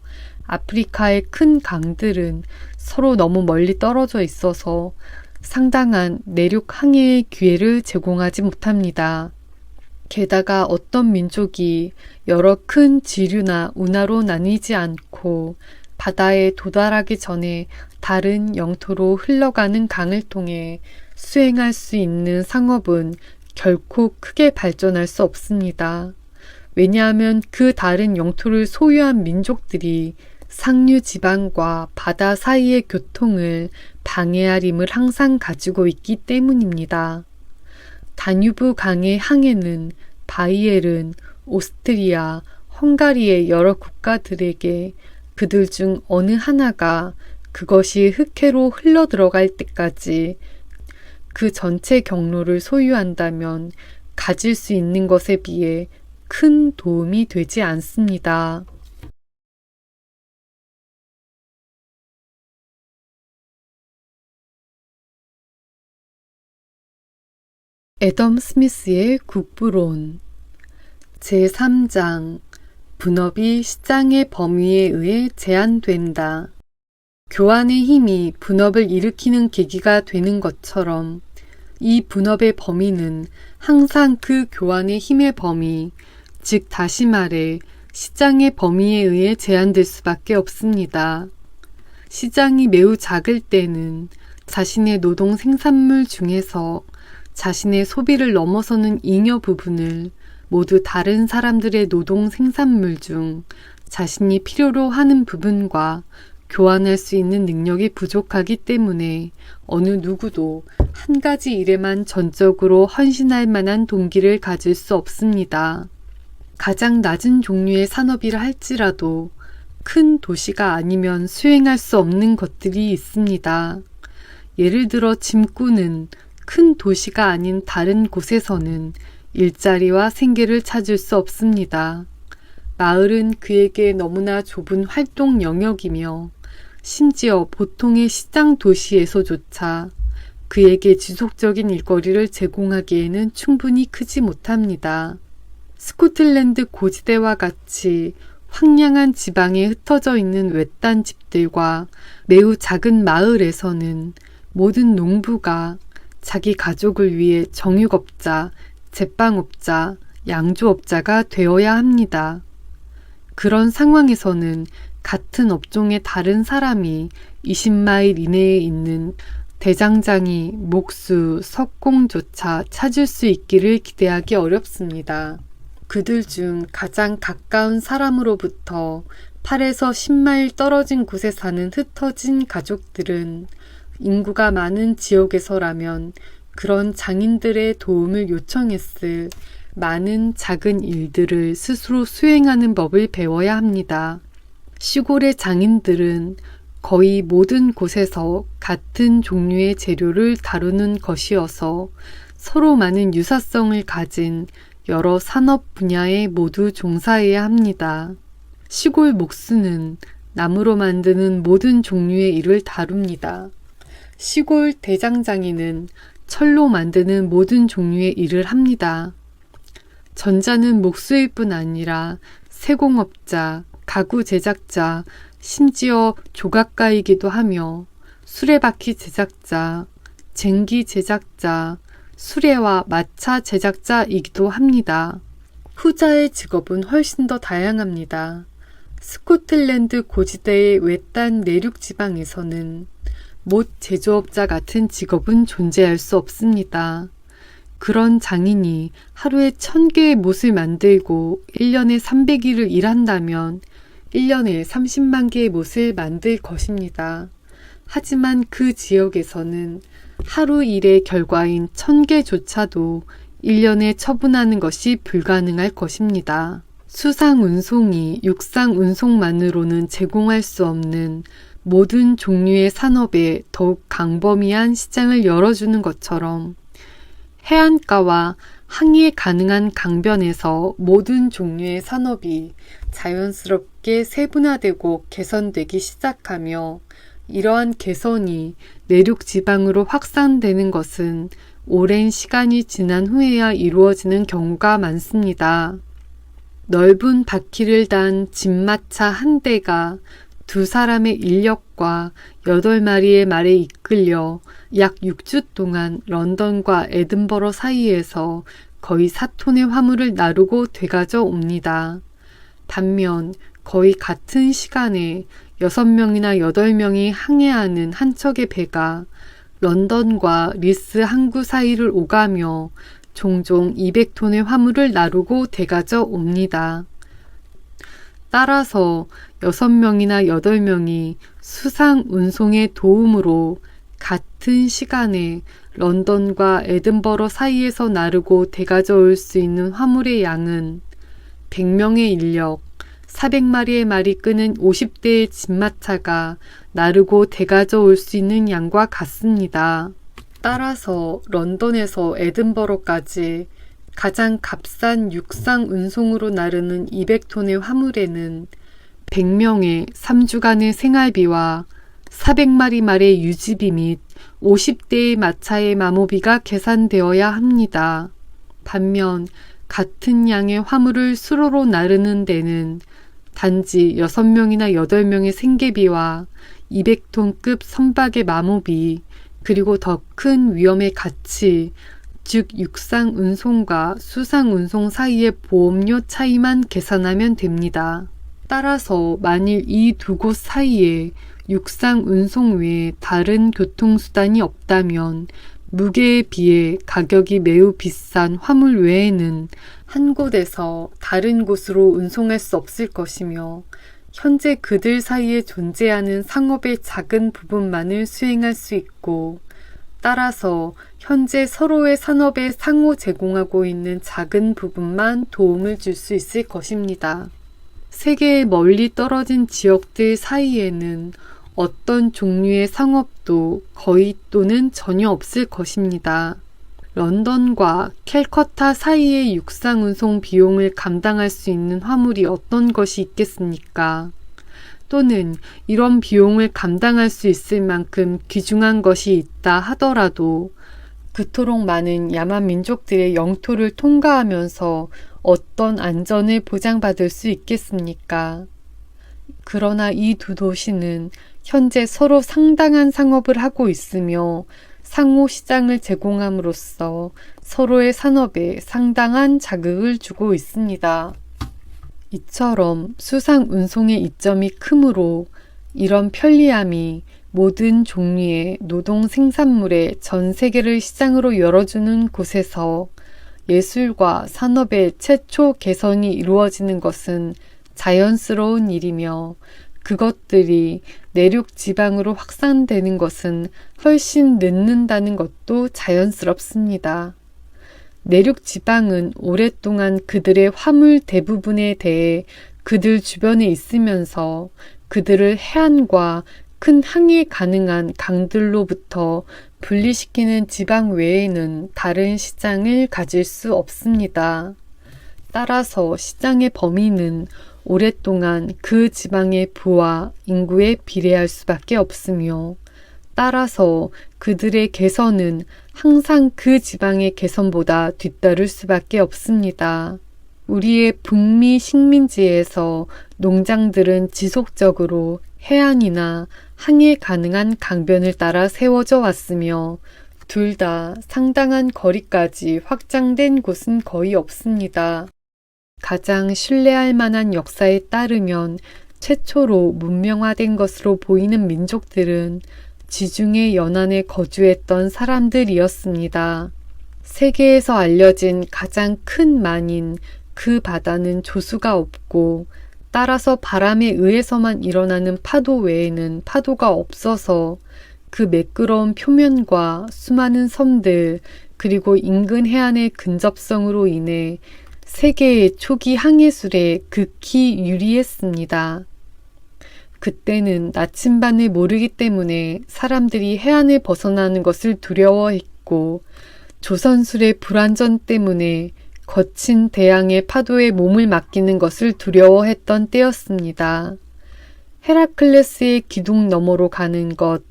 아프리카의 큰 강들은 서로 너무 멀리 떨어져 있어서 상당한 내륙 항해의 기회를 제공하지 못합니다. 게다가 어떤 민족이 여러 큰 지류나 운하로 나뉘지 않고 바다에 도달하기 전에 다른 영토로 흘러가는 강을 통해 수행할 수 있는 상업은 결코 크게 발전할 수 없습니다. 왜냐하면 그 다른 영토를 소유한 민족들이 상류 지방과 바다 사이의 교통을 방해할 힘을 항상 가지고 있기 때문입니다. 다뉴브 강의 항해는 바이엘은 오스트리아, 헝가리의 여러 국가들에게 그들 중 어느 하나가 그것이 흑해로 흘러 들어갈 때까지 그 전체 경로를 소유한다면 가질 수 있는 것에 비해 큰 도움이 되지 않습니다. 애덤 스미스의 국부론 제3장 분업이 시장의 범위에 의해 제한된다. 교환의 힘이 분업을 일으키는 계기가 되는 것처럼 이 분업의 범위는 항상 그 교환의 힘의 범위, 즉 다시 말해 시장의 범위에 의해 제한될 수밖에 없습니다. 시장이 매우 작을 때는 자신의 노동 생산물 중에서 자신의 소비를 넘어서는 잉여 부분을 모두 다른 사람들의 노동 생산물 중 자신이 필요로 하는 부분과 교환할 수 있는 능력이 부족하기 때문에 어느 누구도 한 가지 일에만 전적으로 헌신할 만한 동기를 가질 수 없습니다. 가장 낮은 종류의 산업이라 할지라도 큰 도시가 아니면 수행할 수 없는 것들이 있습니다. 예를 들어 짐꾼은 큰 도시가 아닌 다른 곳에서는 일자리와 생계를 찾을 수 없습니다. 마을은 그에게 너무나 좁은 활동 영역이며 심지어 보통의 시장 도시에서조차 그에게 지속적인 일거리를 제공하기에는 충분히 크지 못합니다. 스코틀랜드 고지대와 같이 황량한 지방에 흩어져 있는 외딴 집들과 매우 작은 마을에서는 모든 농부가 자기 가족을 위해 정육업자, 제빵업자, 양조업자가 되어야 합니다. 그런 상황에서는 같은 업종의 다른 사람이 20마일 이내에 있는 대장장이, 목수, 석공조차 찾을 수 있기를 기대하기 어렵습니다. 그들 중 가장 가까운 사람으로부터 8에서 10마일 떨어진 곳에 사는 흩어진 가족들은 인구가 많은 지역에서라면 그런 장인들의 도움을 요청했을 많은 작은 일들을 스스로 수행하는 법을 배워야 합니다. 시골의 장인들은 거의 모든 곳에서 같은 종류의 재료를 다루는 것이어서 서로 많은 유사성을 가진 여러 산업 분야에 모두 종사해야 합니다. 시골 목수는 나무로 만드는 모든 종류의 일을 다룹니다. 시골 대장장이는 철로 만드는 모든 종류의 일을 합니다. 전자는 목수일 뿐 아니라 세공업자, 가구 제작자, 심지어 조각가이기도 하며 수레바퀴 제작자, 쟁기 제작자, 수레와 마차 제작자이기도 합니다. 후자의 직업은 훨씬 더 다양합니다. 스코틀랜드 고지대의 외딴 내륙 지방에서는 못 제조업자 같은 직업은 존재할 수 없습니다. 그런 장인이 하루에 1000개의 못을 만들고 1년에 300일을 일한다면 1년에 30만 개의 못을 만들 것입니다. 하지만 그 지역에서는 하루 일의 결과인 1000개조차도 1년에 처분하는 것이 불가능할 것입니다. 수상 운송이 육상 운송만으로는 제공할 수 없는 모든 종류의 산업에 더욱 광범위한 시장을 열어주는 것처럼 해안가와 항해 가능한 강변에서 모든 종류의 산업이 자연스럽게 세분화되고 개선되기 시작하며 이러한 개선이 내륙 지방으로 확산되는 것은 오랜 시간이 지난 후에야 이루어지는 경우가 많습니다. 넓은 바퀴를 단 진마차 한 대가 두 사람의 인력과 8마리의 말에 이끌려 약 6주 동안 런던과 에든버러 사이에서 거의 4톤의 화물을 나르고 되가져 옵니다. 반면 거의 같은 시간에 6명이나 8명이 항해하는 한 척의 배가 런던과 리스 항구 사이를 오가며 종종 200톤의 화물을 나르고 되가져 옵니다. 따라서 6명이나 8명이 수상 운송의 도움으로 같은 시간에 런던과 에든버러 사이에서 나르고 되가져 올 수 있는 화물의 양은 100명의 인력, 400마리의 말이 끄는 50대의 진마차가 나르고 되가져 올 수 있는 양과 같습니다. 따라서 런던에서 에든버러까지 가장 값싼 육상 운송으로 나르는 200톤의 화물에는 100명의 3주간의 생활비와 400마리 말의 유지비 및 50대의 마차의 마모비가 계산되어야 합니다. 반면 같은 양의 화물을 수로로 나르는 데는 단지 6명이나 8명의 생계비와 200톤급 선박의 마모비, 그리고 더 큰 위험의 가치, 즉 육상 운송과 수상 운송 사이의 보험료 차이만 계산하면 됩니다. 따라서 만일 이 두 곳 사이에 육상 운송 외에 다른 교통수단이 없다면 무게에 비해 가격이 매우 비싼 화물 외에는 한 곳에서 다른 곳으로 운송할 수 없을 것이며 현재 그들 사이에 존재하는 상업의 작은 부분만을 수행할 수 있고, 따라서 현재 서로의 산업에 상호 제공하고 있는 작은 부분만 도움을 줄 수 있을 것입니다. 세계의 멀리 떨어진 지역들 사이에는 어떤 종류의 상업도 거의 또는 전혀 없을 것입니다. 런던과 캘커타 사이의 육상 운송 비용을 감당할 수 있는 화물이 어떤 것이 있겠습니까? 또는 이런 비용을 감당할 수 있을 만큼 귀중한 것이 있다 하더라도 그토록 많은 야만 민족들의 영토를 통과하면서 어떤 안전을 보장받을 수 있겠습니까? 그러나 이 두 도시는 현재 서로 상당한 상업을 하고 있으며 상호 시장을 제공함으로써 서로의 산업에 상당한 자극을 주고 있습니다. 이처럼 수상 운송의 이점이 크므로 이런 편리함이 모든 종류의 노동 생산물의 전 세계를 시장으로 열어주는 곳에서 예술과 산업의 최초 개선이 이루어지는 것은 자연스러운 일이며 그것들이 내륙 지방으로 확산되는 것은 훨씬 늦는다는 것도 자연스럽습니다. 내륙 지방은 오랫동안 그들의 화물 대부분에 대해 그들 주변에 있으면서 그들을 해안과 큰 항해 가능한 강들로부터 분리시키는 지방 외에는 다른 시장을 가질 수 없습니다. 따라서 시장의 범위는 오랫동안 그 지방의 부와 인구에 비례할 수밖에 없으며 따라서 그들의 개선은 항상 그 지방의 개선보다 뒤따를 수밖에 없습니다. 우리의 북미 식민지에서 농장들은 지속적으로 해안이나 항해 가능한 강변을 따라 세워져 왔으며 둘 다 상당한 거리까지 확장된 곳은 거의 없습니다. 가장 신뢰할 만한 역사에 따르면 최초로 문명화된 것으로 보이는 민족들은 지중해 연안에 거주했던 사람들이었습니다. 세계에서 알려진 가장 큰 만인 그 바다는 조수가 없고 따라서 바람에 의해서만 일어나는 파도 외에는 파도가 없어서 그 매끄러운 표면과 수많은 섬들 그리고 인근 해안의 근접성으로 인해 세계의 초기 항해술에 극히 유리했습니다. 그때는 나침반을 모르기 때문에 사람들이 해안을 벗어나는 것을 두려워했고 조선술의 불안전 때문에 거친 대양의 파도에 몸을 맡기는 것을 두려워했던 때였습니다. 헤라클레스의 기둥 너머로 가는 것,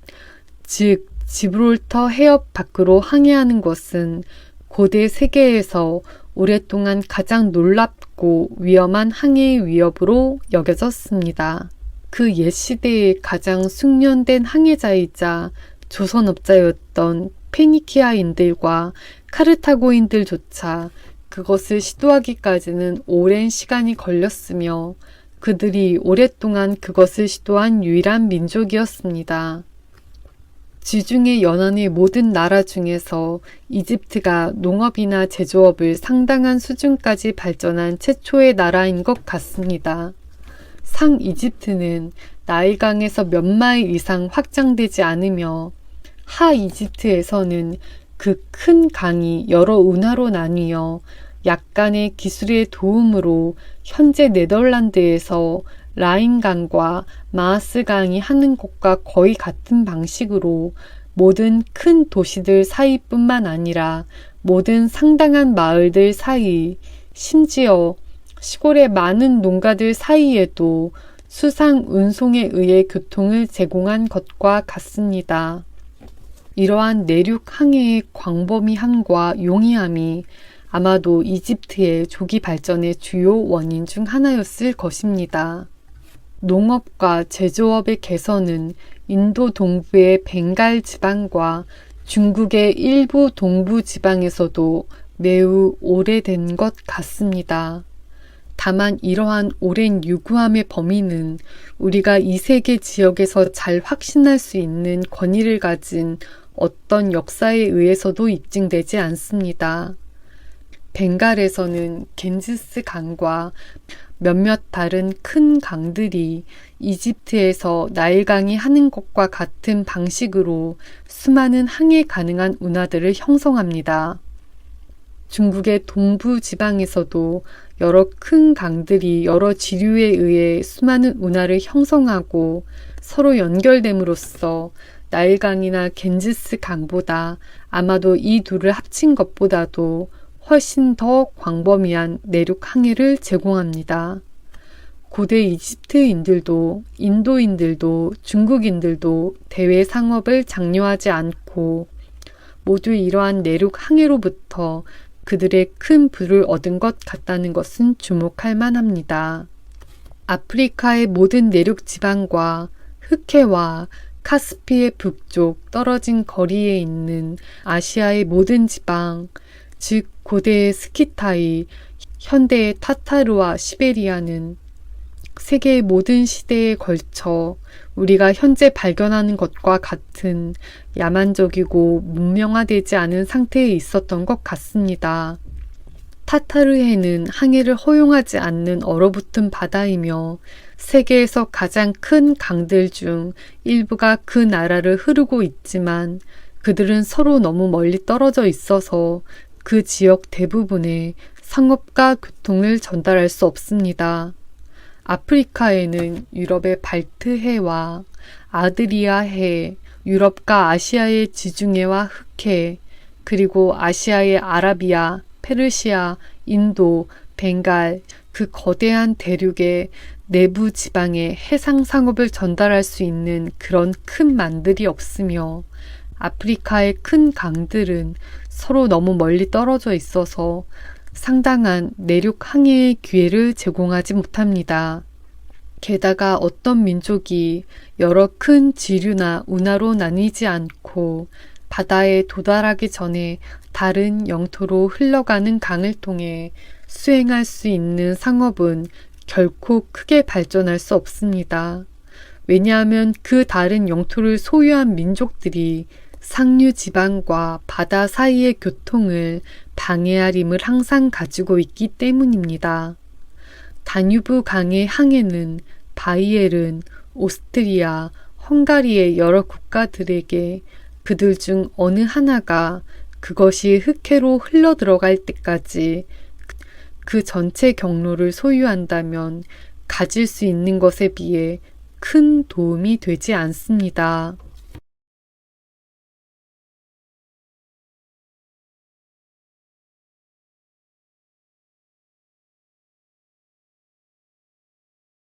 즉 지브롤터 해협 밖으로 항해하는 것은 고대 세계에서 오랫동안 가장 놀랍고 위험한 항해의 위협으로 여겨졌습니다. 그 옛 시대의 가장 숙련된 항해자이자 조선업자였던 페니키아인들과 카르타고인들조차 그것을 시도하기까지는 오랜 시간이 걸렸으며 그들이 오랫동안 그것을 시도한 유일한 민족이었습니다. 지중해 연안의 모든 나라 중에서 이집트가 농업이나 제조업을 상당한 수준까지 발전한 최초의 나라인 것 같습니다. 상 이집트는 나일강에서 몇 마일 이상 확장되지 않으며 하 이집트에서는 그 큰 강이 여러 운하로 나뉘어 약간의 기술의 도움으로 현재 네덜란드에서 라인강과 마하스강이 하는 것과 거의 같은 방식으로 모든 큰 도시들 사이뿐만 아니라 모든 상당한 마을들 사이, 심지어 시골의 많은 농가들 사이에도 수상 운송에 의해 교통을 제공한 것과 같습니다. 이러한 내륙 항해의 광범위함과 용이함이 아마도 이집트의 조기 발전의 주요 원인 중 하나였을 것입니다. 농업과 제조업의 개선은 인도 동부의 벵갈 지방과 중국의 일부 동부 지방에서도 매우 오래된 것 같습니다. 다만 이러한 오랜 유구함의 범위는 우리가 이 세계 지역에서 잘 확신할 수 있는 권위를 가진 어떤 역사에 의해서도 입증되지 않습니다. 벵갈에서는 겐지스 강과 몇몇 다른 큰 강들이 이집트에서 나일강이 하는 것과 같은 방식으로 수많은 항해 가능한 운하들을 형성합니다. 중국의 동부 지방에서도 여러 큰 강들이 여러 지류에 의해 수많은 운하를 형성하고 서로 연결됨으로써 나일강이나 겐지스 강보다 아마도 이 둘을 합친 것보다도 훨씬 더 광범위한 내륙 항해를 제공합니다. 고대 이집트인들도 인도인들도 중국인들도 대외 상업을 장려하지 않고 모두 이러한 내륙 항해로부터 그들의 큰 부를 얻은 것 같다는 것은 주목할 만합니다. 아프리카의 모든 내륙 지방과 흑해와 카스피의 북쪽 떨어진 거리에 있는 아시아의 모든 지방, 즉 고대의 스키타이, 현대의 타타르와 시베리아는 세계의 모든 시대에 걸쳐 우리가 현재 발견하는 것과 같은 야만적이고 문명화되지 않은 상태에 있었던 것 같습니다. 타타르해는 항해를 허용하지 않는 얼어붙은 바다이며 세계에서 가장 큰 강들 중 일부가 그 나라를 흐르고 있지만 그들은 서로 너무 멀리 떨어져 있어서 그 지역 대부분에 상업과 교통을 전달할 수 없습니다. 아프리카에는 유럽의 발트해와 아드리아해, 유럽과 아시아의 지중해와 흑해, 그리고 아시아의 아라비아, 페르시아, 인도, 벵갈, 그 거대한 대륙의 내부 지방에 해상 상업을 전달할 수 있는 그런 큰 만들이 없으며 아프리카의 큰 강들은 서로 너무 멀리 떨어져 있어서 상당한 내륙 항해의 기회를 제공하지 못합니다. 게다가 어떤 민족이 여러 큰 지류나 운하로 나뉘지 않고 바다에 도달하기 전에 다른 영토로 흘러가는 강을 통해 수행할 수 있는 상업은 결코 크게 발전할 수 없습니다. 왜냐하면 그 다른 영토를 소유한 민족들이 상류 지방과 바다 사이의 교통을 방해할 힘을 항상 가지고 있기 때문입니다. 다뉴브 강의 항해는 바이엘은 오스트리아, 헝가리의 여러 국가들에게 그들 중 어느 하나가 그것이 흑해로 흘러 들어갈 때까지 그 전체 경로를 소유한다면 가질 수 있는 것에 비해 큰 도움이 되지 않습니다.